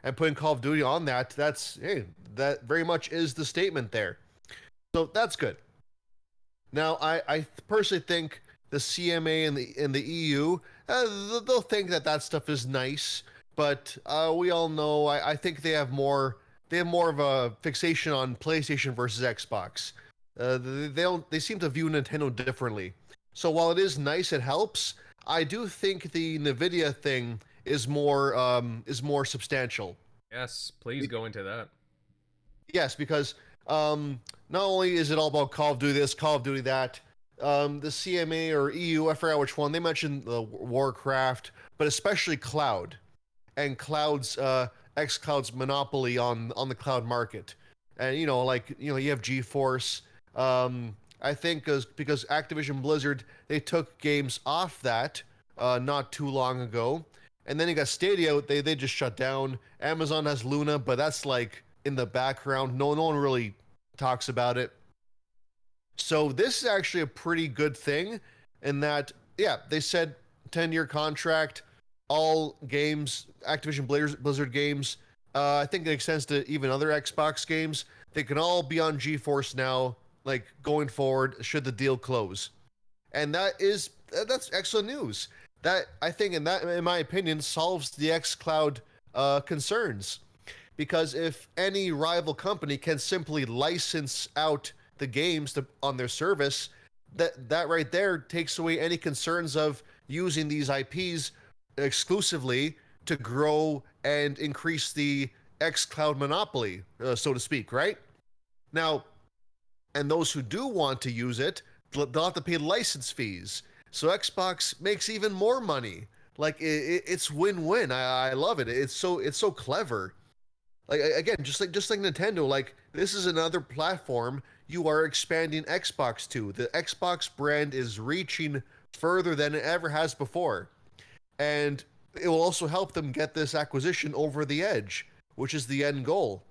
And putting Call of Duty on that that very much is the statement there. So that's good. Now, I personally think the CMA and the EU, they'll think that stuff is nice, but we all know, I think they have more of a fixation on PlayStation versus Xbox. They seem to view Nintendo differently. So while it is nice, it helps. I do think the NVIDIA thing is more substantial. Yes, please go into that. Yes, because not only is it all about Call of Duty this, Call of Duty that, the CMA or EU, I forgot which one, they mentioned Warcraft, but especially cloud, and xCloud's monopoly on the cloud market. And you have GeForce. I think because Activision Blizzard, they took games off that not too long ago. And then you got Stadia, they just shut down. Amazon has Luna, but that's like in the background. No one really talks about it. So this is actually a pretty good thing in that, yeah, they said 10-year contract, all games, Activision Blizzard games, I think it extends to even other Xbox games. They can all be on GeForce now, like going forward, should the deal close. And that's excellent news. That, I think, in my opinion, solves the xCloud concerns. Because if any rival company can simply license out the games on their service, that right there takes away any concerns of using these IPs exclusively to grow and increase the xCloud monopoly, so to speak, right? Now, and those who do want to use it, they'll have to pay license fees. So Xbox makes even more money. Like, it's win-win. I love it. It's so clever. Like, again, just like Nintendo, like, this is another platform you are expanding Xbox to. The Xbox brand is reaching further than it ever has before. And it will also help them get this acquisition over the edge, which is the end goal.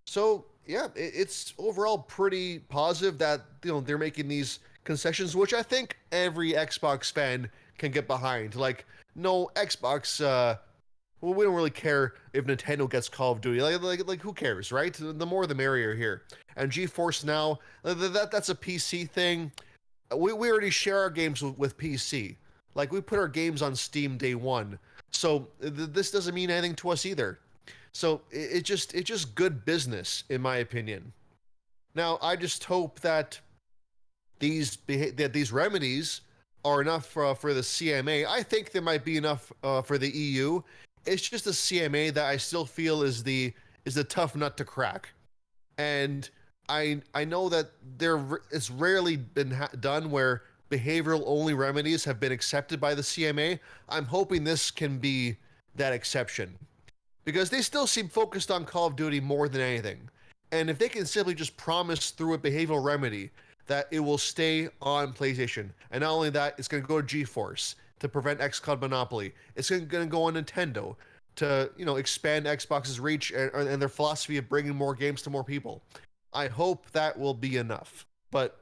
So, yeah, it's overall pretty positive that, they're making these concessions, which I think every Xbox fan can get behind. Like, no, Xbox, well, we don't really care if Nintendo gets Call of Duty. Like who cares, right? The more the merrier here. And GeForce Now, that's a PC thing. we already share our games with PC. Like we put our games on Steam day one, so this doesn't mean anything to us either. So it's just good business in my opinion. Now I just hope that these remedies are enough for the CMA. I think there might be enough for the EU. It's just the CMA that I still feel is the tough nut to crack. And I know that it's rarely been done where behavioral only remedies have been accepted by the CMA. I'm hoping this can be that exception because they still seem focused on Call of Duty more than anything. And if they can simply just promise through a behavioral remedy that it will stay on PlayStation, and not only that, it's going to go to GeForce to prevent xCloud monopoly. It's going to go on Nintendo to expand Xbox's reach and their philosophy of bringing more games to more people. I hope that will be enough, but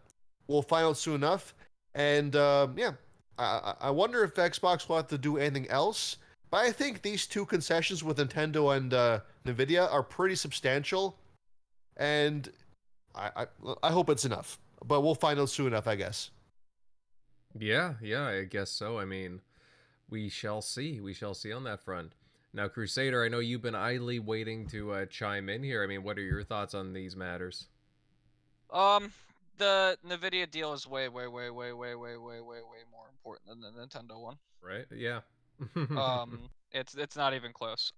we'll find out soon enough. And yeah, I wonder if Xbox will have to do anything else. But I think these two concessions with Nintendo and NVIDIA are pretty substantial, and I hope it's enough. But we'll find out soon enough, I guess. Yeah, I guess so. I mean, we shall see. We shall see on that front. Now, Crusader, I know you've been idly waiting to chime in here. I mean, what are your thoughts on these matters? The NVIDIA deal is way more important than the Nintendo one. Right? Yeah. It's not even close.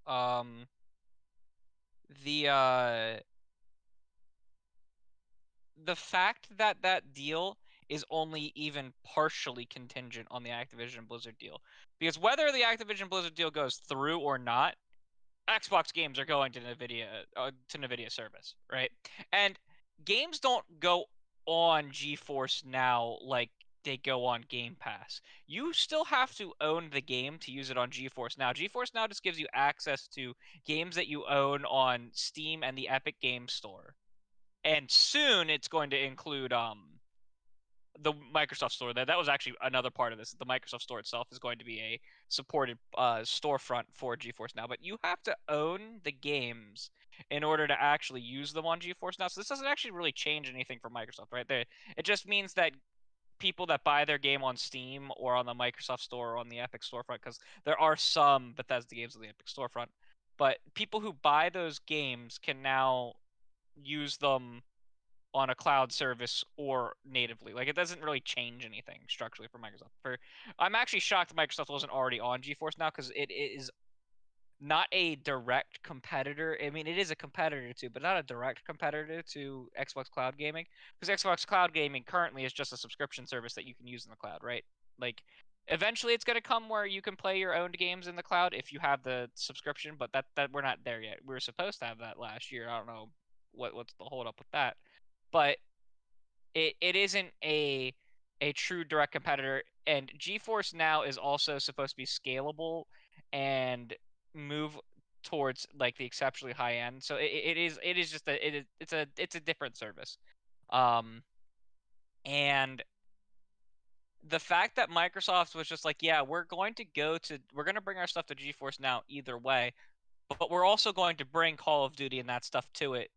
The fact that that deal is only even partially contingent on the Activision Blizzard deal, because whether the Activision Blizzard deal goes through or not, Xbox games are going to NVIDIA service, right? And games don't go on GeForce Now like they go on Game Pass. You still have to own the game to use it on GeForce Now. GeForce Now just gives you access to games that you own on Steam and the Epic Games Store. And soon it's going to include the Microsoft Store. That was actually another part of this. The Microsoft Store itself is going to be a supported storefront for GeForce Now, but you have to own the games in order to actually use them on GeForce Now. So this doesn't actually really change anything for Microsoft, right? It just means that people that buy their game on Steam or on the Microsoft Store or on the Epic storefront, because there are some Bethesda games on the Epic storefront, but people who buy those games can now use them on a cloud service or natively. Like, it doesn't really change anything structurally for Microsoft. I'm actually shocked Microsoft wasn't already on GeForce Now, because it is not a direct competitor. I mean, it is a competitor to, but not a direct competitor to Xbox Cloud Gaming, because Xbox Cloud Gaming currently is just a subscription service that you can use in the cloud, right? Like, eventually it's going to come where you can play your own games in the cloud if you have the subscription, but that we're not there yet. We were supposed to have that last year. I don't know what's the hold up with that, but it isn't a true direct competitor. And GeForce Now is also supposed to be scalable and move towards like the exceptionally high end. So it is just it's a different service. And the fact that Microsoft was just like, yeah, we're going to bring our stuff to GeForce Now either way, but we're also going to bring Call of Duty and that stuff to it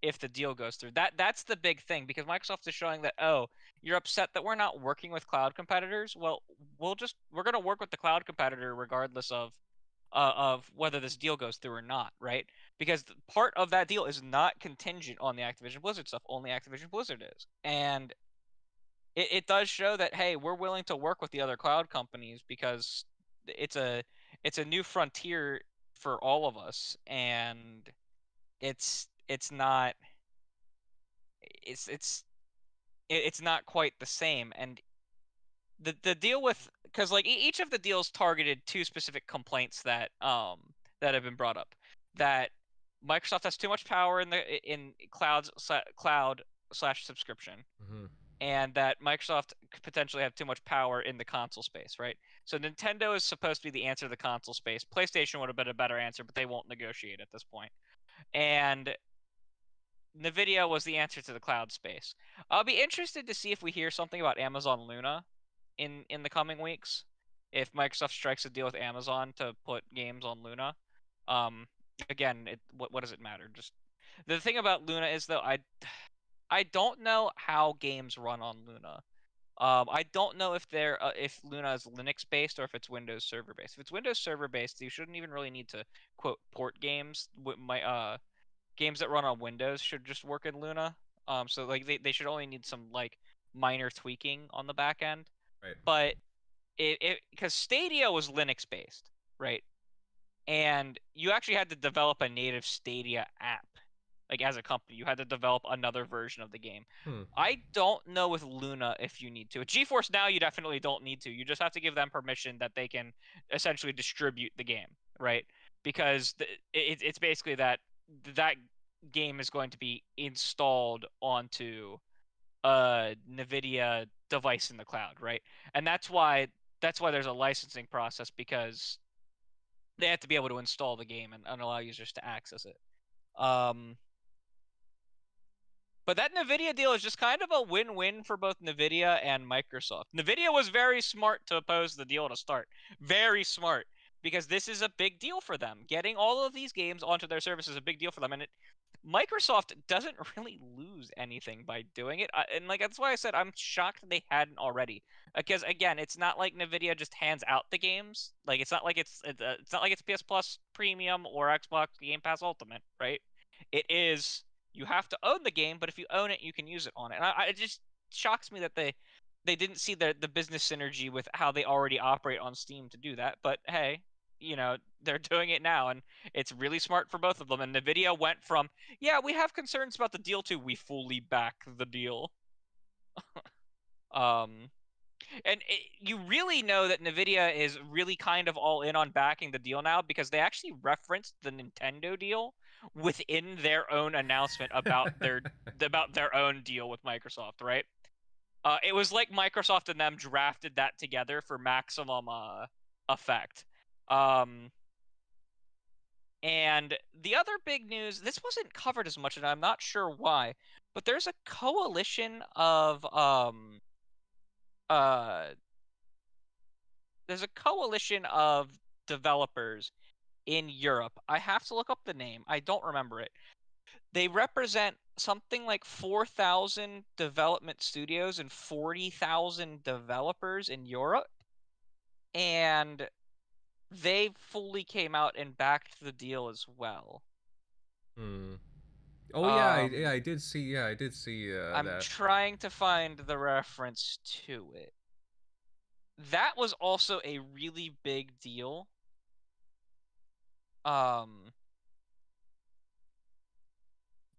if the deal goes through. That's the big thing, because Microsoft is showing that, oh, you're upset that we're not working with cloud competitors. Well, we're going to work with the cloud competitor regardless of whether this deal goes through or not, right? Because part of that deal is not contingent on the Activision Blizzard stuff. Only Activision Blizzard is. And it does show that, hey, we're willing to work with the other cloud companies because it's a new frontier for all of us, and it's not it's not quite the same. And the deal with, because like each of the deals targeted two specific complaints that have been brought up, that Microsoft has too much power in cloud slash subscription, and that Microsoft could potentially have too much power in the console space, right? So Nintendo is supposed to be the answer to the console space. PlayStation would have been a better answer, but they won't negotiate at this point. And NVIDIA was the answer to the cloud space. I'll be interested to see if we hear something about Amazon Luna in the coming weeks. If Microsoft strikes a deal with Amazon to put games on Luna. Again, what does it matter? Just the thing about Luna is, though, I don't know how games run on Luna. I don't know if Luna is Linux based or if it's Windows Server based. If it's Windows Server based, you shouldn't even really need to quote port games. Games that run on Windows should just work in Luna. So like they should only need some like minor tweaking on the back end. Right. But it because Stadia was Linux based, right? And you actually had to develop a native Stadia app. Like as a company, you had to develop another version of the game. I don't know with Luna if you need to. With GeForce Now, you definitely don't need to. You just have to give them permission that they can essentially distribute the game, right? Because it's basically that game is going to be installed onto a NVIDIA device in the cloud, right? And that's why there's a licensing process, because they have to be able to install the game and allow users to access it. But that NVIDIA deal is just kind of a win-win for both NVIDIA and Microsoft. NVIDIA was very smart to oppose the deal to start. Very smart. Because this is a big deal for them. Getting all of these games onto their service is a big deal for them. And Microsoft doesn't really lose anything by doing it. And like that's why I said I'm shocked they hadn't already. Because again, it's not like NVIDIA just hands out the games. Like it's not like it's not like it's PS Plus Premium or Xbox Game Pass Ultimate, right? It is, you have to own the game, but if you own it, you can use it on it. And it just shocks me that they didn't see the business synergy with how they already operate on Steam to do that. But hey, they're doing it now, and it's really smart for both of them. And NVIDIA went from, yeah, we have concerns about the deal, to we fully back the deal. And you really know that NVIDIA is really kind of all in on backing the deal now, because they actually referenced the Nintendo deal within their own announcement about their own deal with Microsoft, right? It was like Microsoft and them drafted that together for maximum effect. And the other big news, this wasn't covered as much, and I'm not sure why, but there's a coalition of developers in Europe. I have to look up the name. I don't remember it. They represent something like 4,000 development studios and 40,000 developers in Europe. And they fully came out and backed the deal as well. Oh yeah, I did see. Yeah, I did see I'm that. trying to find the reference to it. That was also a really big deal.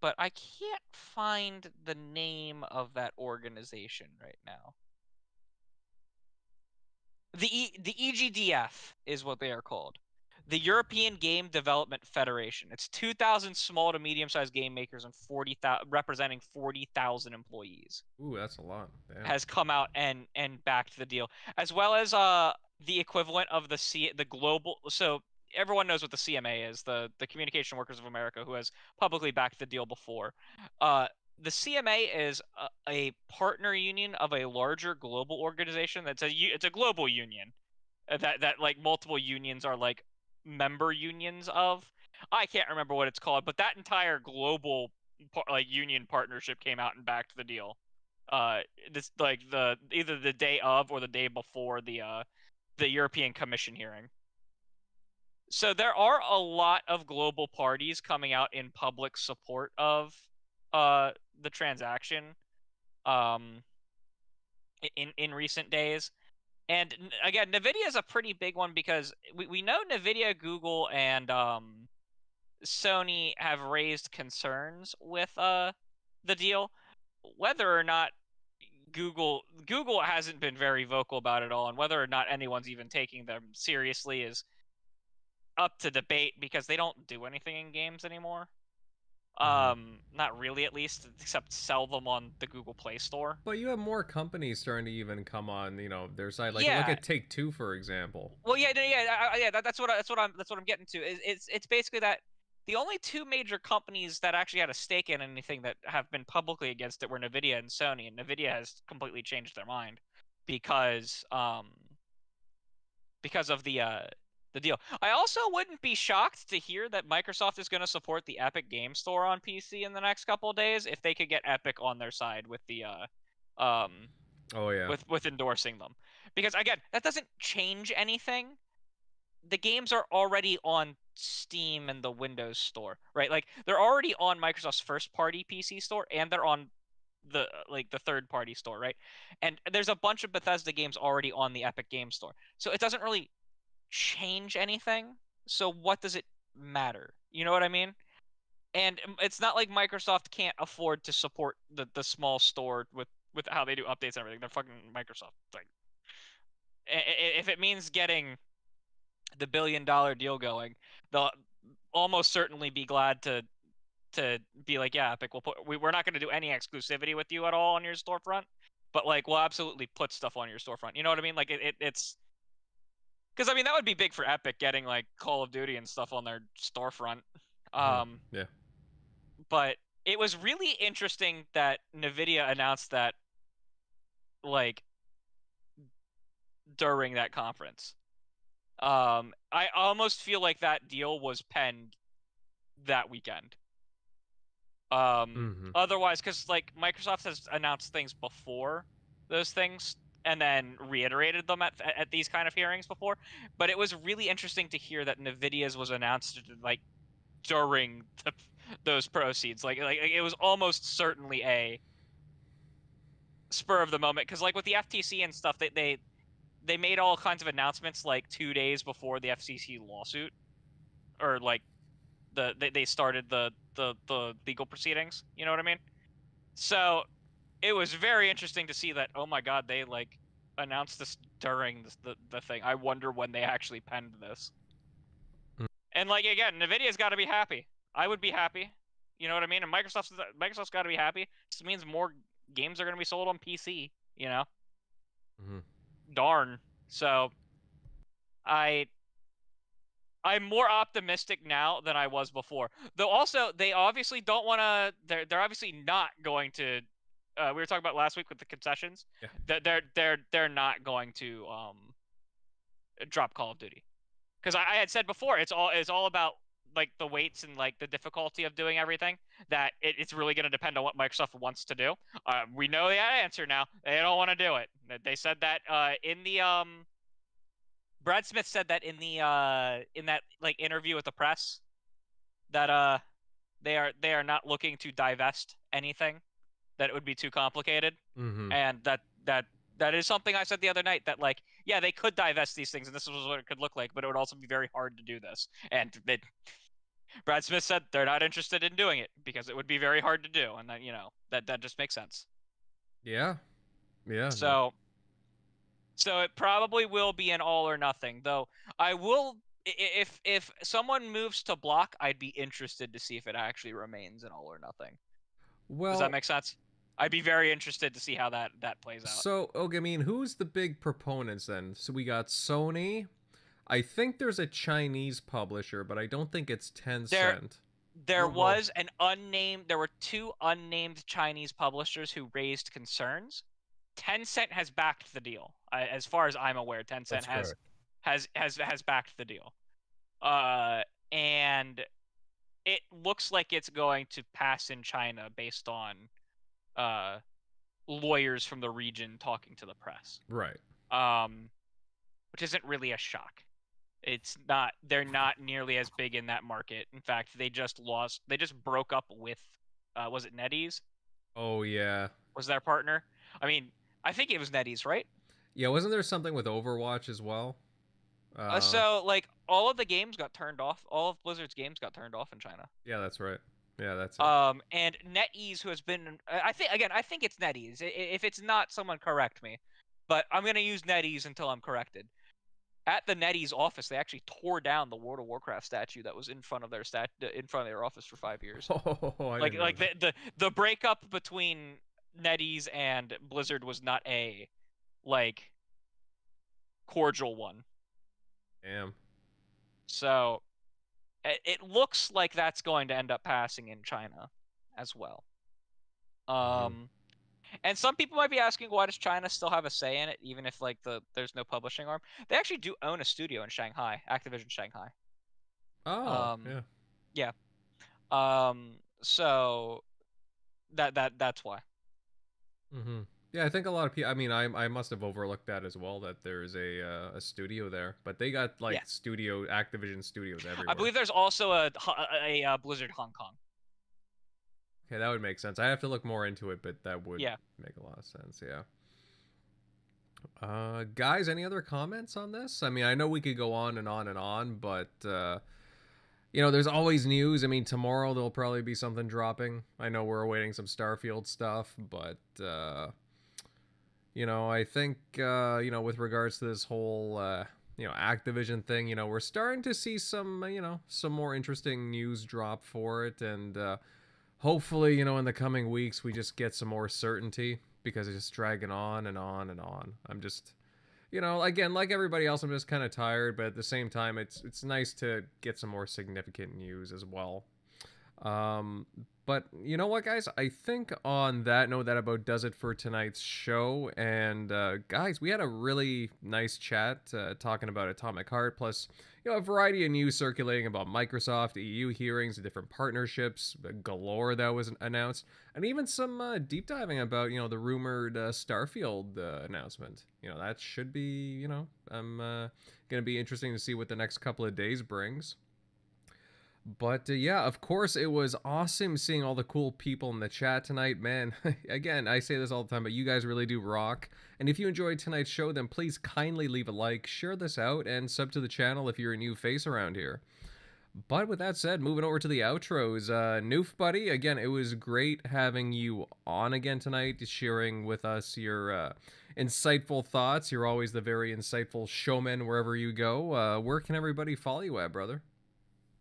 But I can't find the name of that organization right now. The EGDF is what they are called. The European Game Development Federation. It's 2,000 small to medium-sized game makers and representing 40,000 employees. Ooh, that's a lot. Damn. Has come out and backed the deal, as well as the equivalent of the global. So everyone knows what the CMA is, the Communication Workers of America, who has publicly backed the deal before. The CMA is a partner union of a larger global organization. It's a global union that like multiple unions are like member unions of. I can't remember what it's called, but that entire global union partnership came out and backed the deal. This like either the day of or the day before the European Commission hearing. So there are a lot of global parties coming out in public support of the transaction in recent days. And again, NVIDIA is a pretty big one, because we know NVIDIA, Google, and Sony have raised concerns with the deal. Whether or not Google hasn't been very vocal about it all, and whether or not anyone's even taking them seriously is up to debate, because they don't do anything in games anymore. Not really, at least, except sell them on the Google Play Store. But you have more companies starting to even come on, their side. Like, look at Take-Two, for example. Well, that's what I'm getting to. It's basically that the only two major companies that actually had a stake in anything that have been publicly against it were NVIDIA and Sony, and NVIDIA has completely changed their mind because of the deal. I also wouldn't be shocked to hear that Microsoft is going to support the Epic Game Store on PC in the next couple of days if they could get Epic on their side with the Oh yeah. with endorsing them. Because again, that doesn't change anything. The games are already on Steam and the Windows Store, right? Like they're already on Microsoft's first party PC store and they're on the third party store, right? And there's a bunch of Bethesda games already on the Epic Game Store. So it doesn't really change anything. So what does it matter? You know what I mean? And it's not like Microsoft can't afford to support the small store with how they do updates and everything. They're fucking Microsoft. Like if it means getting the $1 billion deal going, they'll almost certainly be glad to be like, yeah, Epic, we're not going to do any exclusivity with you at all on your storefront, but like we'll absolutely put stuff on your storefront. You know what I mean? Like it's because I mean that would be big for Epic getting like Call of Duty and stuff on their storefront. Yeah. But it was really interesting that NVIDIA announced that like during that conference. I almost feel like that deal was penned that weekend. Otherwise, because like Microsoft has announced things before those things and then reiterated them at these kind of hearings before, but it was really interesting to hear that NVIDIA's was announced like during those proceeds. Like it was almost certainly a spur of the moment, because like with the FTC and stuff, they made all kinds of announcements like 2 days before the FCC lawsuit, or like they started the legal proceedings. You know what I mean? So it was very interesting to see that. Oh my God, they like announced this during the thing. I wonder when they actually penned this. And like again, NVIDIA's got to be happy. I would be happy. You know what I mean? And Microsoft's got to be happy. This means more games are going to be sold on PC. You know? Darn. So I'm more optimistic now than I was before. Though also they obviously don't want to. They're obviously not going to. We were talking about last week with the concessions. Yeah. They're not going to drop Call of Duty, because I had said before it's all about like the weights and like the difficulty of doing everything. That it's really going to depend on what Microsoft wants to do. We know the answer now. They don't want to do it. They said that in the Brad Smith said that in that like interview with the press, that they are not looking to divest anything, that it would be too complicated. And that is something I said the other night, that like, yeah, they could divest these things and this was what it could look like, but it would also be very hard to do this. And Brad Smith said they're not interested in doing it because it would be very hard to do, and that, you know, that just makes sense. Yeah. So it probably will be an all or nothing, though. I will, if someone moves to block, I'd be interested to see if it actually remains an all or nothing. Well, does that make sense? I'd be very interested to see how that plays out. So, okay, I mean, who's the big proponents then? So we got Sony. I think there's a Chinese publisher, but I don't think it's Tencent. There were 2 unnamed Chinese publishers who raised concerns. Tencent has backed the deal. As far as I'm aware, Tencent has backed the deal. And it looks like it's going to pass in China based on lawyers from the region talking to the press. Right. Which isn't really a shock. They're not nearly as big in that market. In fact, they just broke up with was it NetEase? Oh yeah. Was their partner? I mean, I think it was NetEase, right? Yeah, wasn't there something with Overwatch as well? So like all of the games got turned off. All of Blizzard's games got turned off in China. Yeah, that's right. Yeah, that's it. And NetEase, who has been, I think it's NetEase. If it's not, someone correct me. But I'm gonna use NetEase until I'm corrected. At the NetEase office, they actually tore down the World of Warcraft statue that was in front of their office for 5 years. The breakup between NetEase and Blizzard was not a like cordial one. Damn. So it looks like that's going to end up passing in China as well. And some people might be asking, why does China still have a say in it, even if like there's no publishing arm? They actually do own a studio in Shanghai, Activision Shanghai. Oh, yeah. So that's why. Yeah, I think a lot of people. I mean, I must have overlooked that as well. That there's a studio there, but they got like Yeah. Activision studios everywhere. I believe there's also a Blizzard Hong Kong. Okay, that would make sense. I have to look more into it, but that would Yeah. make a lot of sense. Yeah. Guys, any other comments on this? I mean, I know we could go on and on and on, but there's always news. I mean, tomorrow there'll probably be something dropping. I know we're awaiting some Starfield stuff, but I think with regards to this whole Activision thing, we're starting to see some more interesting news drop for it, and hopefully, in the coming weeks we just get some more certainty, because it's just dragging on and on and on. I'm just, again, like everybody else, I'm just kind of tired, but at the same time, it's nice to get some more significant news as well. But you know what, guys? I think on that note, that about does it for tonight's show. And guys, we had a really nice chat talking about Atomic Heart, plus a variety of news circulating about Microsoft, EU hearings, different partnerships galore that was announced, and even some deep diving about the rumored Starfield announcement. That should be gonna be interesting to see what the next couple of days brings. But yeah, of course, it was awesome seeing all the cool people in the chat tonight, man. Again, I say this all the time, but you guys really do rock. And if you enjoyed tonight's show, then please kindly leave a like, share this out, and sub to the channel if you're a new face around here. But with that said, moving over to the outros. Newf, buddy, again, it was great having you on again tonight, sharing with us your insightful thoughts. You're always the very insightful showman wherever you go. Where can everybody follow you at, brother?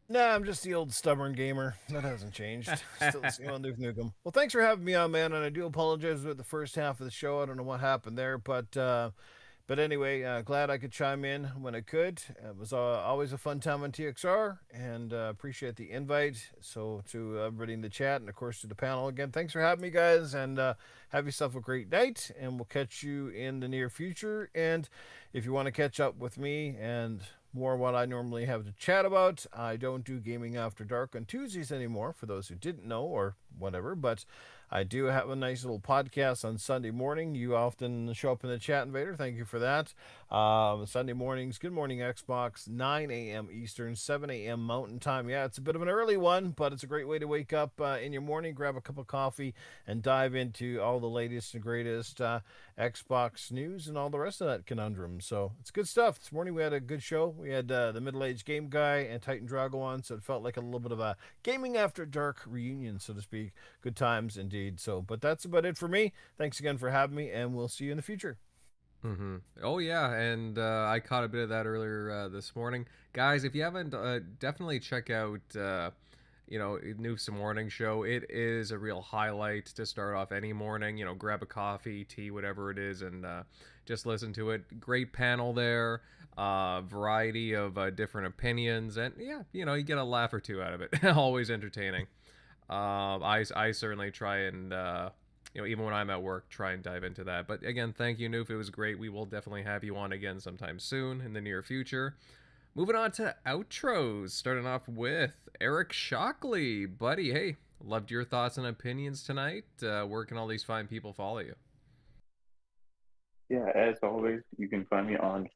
Nah, I'm just the old stubborn gamer. That hasn't changed. Still the same on Nukem. Well, thanks for having me on, man. And I do apologize about the first half of the show. I don't know what happened there, but anyway, glad I could chime in when I could. It was always a fun time on TXR, and appreciate the invite. So to everybody in the chat, and of course to the panel again, thanks for having me, guys, and have yourself a great night. And we'll catch you in the near future. And if you want to catch up with me and more what I normally have to chat about, I don't do Gaming After Dark on Tuesdays anymore, for those who didn't know or whatever, but I do have a nice little podcast on Sunday morning. You often show up in the chat, Invader. Thank you for that. Sunday mornings, Good Morning Xbox, 9 a.m. Eastern, 7 a.m. Mountain Time. Yeah, it's a bit of an early one, but it's a great way to wake up in your morning, grab a cup of coffee, and dive into all the latest and greatest Xbox news and all the rest of that conundrum. So it's good stuff. This morning we had a good show. We had the Middle-Aged Game Guy and Titan Drago on, so it felt like a little bit of a Gaming After Dark reunion, so to speak. Good times indeed. So, but that's about it for me. Thanks again for having me, and we'll see you in the future. Oh yeah, and I caught a bit of that earlier this morning, guys. If you haven't, definitely check out Newf's morning show. It is a real highlight to start off any morning. Grab a coffee, tea, whatever it is, and just listen to it. Great panel there, variety of different opinions, and yeah, you get a laugh or two out of it. Always entertaining. I certainly try and even when I'm at work, try and dive into that. But again, thank you, Newf. It was great. We will definitely have you on again sometime soon in the near future. Moving on to outros, starting off with Eric Shockley. Buddy, hey, loved your thoughts and opinions tonight. Where can all these fine people follow you? Yeah, as always, you can find me on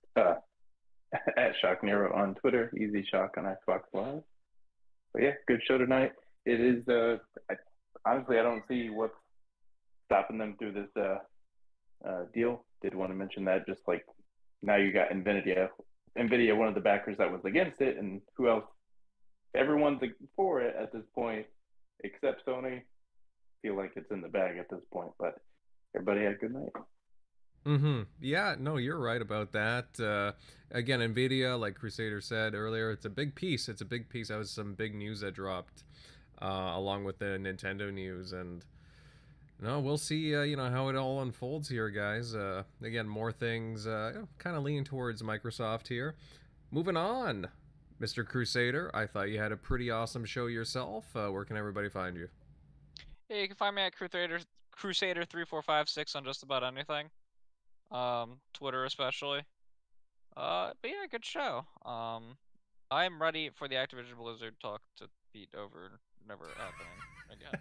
at Shock Nero on Twitter, Easy Shock on Xbox Live. But yeah, good show tonight. It is honestly, I don't see what's stopping them through this deal. Did want to mention that, just like now you got NVIDIA, one of the backers that was against it, and who else? Everyone's for it at this point, except Sony. Feel like it's in the bag at this point, but everybody had a good night. Yeah, no, you're right about that. Again, NVIDIA, like Crusader said earlier, it's a big piece. That was some big news that dropped along with the Nintendo news, and no, we'll see how it all unfolds here, guys. Again, more things kind of leaning towards Microsoft here. Moving on, Mr. Crusader, I thought you had a pretty awesome show yourself. Where can everybody find you? Yeah, you can find me at Crusader3456 on just about anything. Twitter especially. But yeah, good show. I'm ready for the Activision Blizzard talk to beat over, never happening again.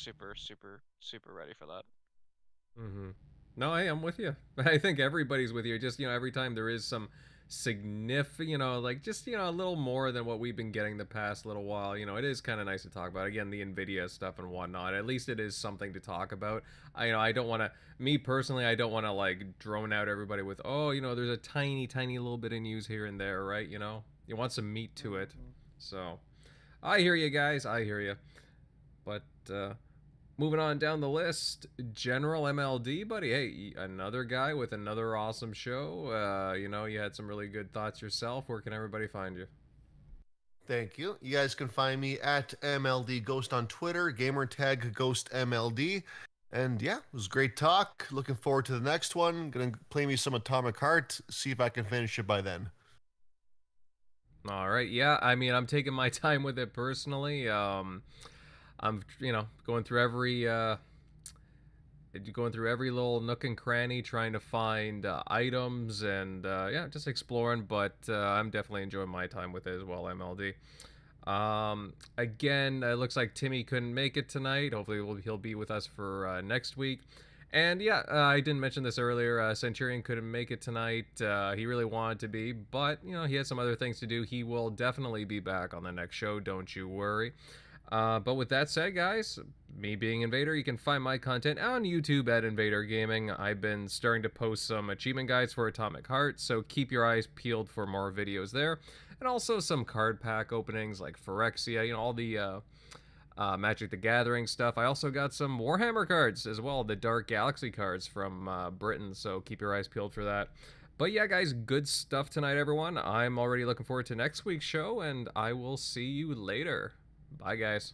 super, super, super ready for that. Mm-hmm. No, hey, I'm with you. I think everybody's with you. Just, every time there is some significant, like just, a little more than what we've been getting the past little while, it is kind of nice to talk about. Again, the NVIDIA stuff and whatnot. At least it is something to talk about. I don't want to, me personally, I don't want to like drone out everybody with, oh, there's a tiny, tiny little bit of news here and there, right? You want some meat to it. So I hear you guys. I hear you. But, moving on down the list, General MLD, buddy. Hey, another guy with another awesome show. You had some really good thoughts yourself. Where can everybody find you? Thank you. You guys can find me at MLD Ghost on Twitter, gamertag Ghost MLD. And yeah, it was great talk. Looking forward to the next one. Gonna play me some Atomic Heart, see if I can finish it by then. All right. Yeah, I'm taking my time with it personally. I'm going through every little nook and cranny trying to find items and yeah, just exploring, but I'm definitely enjoying my time with it as well, MLD. Again, it looks like Timmy couldn't make it tonight. Hopefully he'll be with us for next week. And yeah, I didn't mention this earlier. Centurion couldn't make it tonight. He really wanted to be, but he had some other things to do. He will definitely be back on the next show. Don't you worry. But with that said, guys, me being Invader, you can find my content on YouTube at Invader Gaming. I've been starting to post some achievement guides for Atomic Heart, so keep your eyes peeled for more videos there. And also some card pack openings like Phyrexia, all the Magic the Gathering stuff. I also got some Warhammer cards as well, the Dark Galaxy cards from Britain, so keep your eyes peeled for that. But yeah, guys, good stuff tonight, everyone. I'm already looking forward to next week's show, and I will see you later. Bye, guys.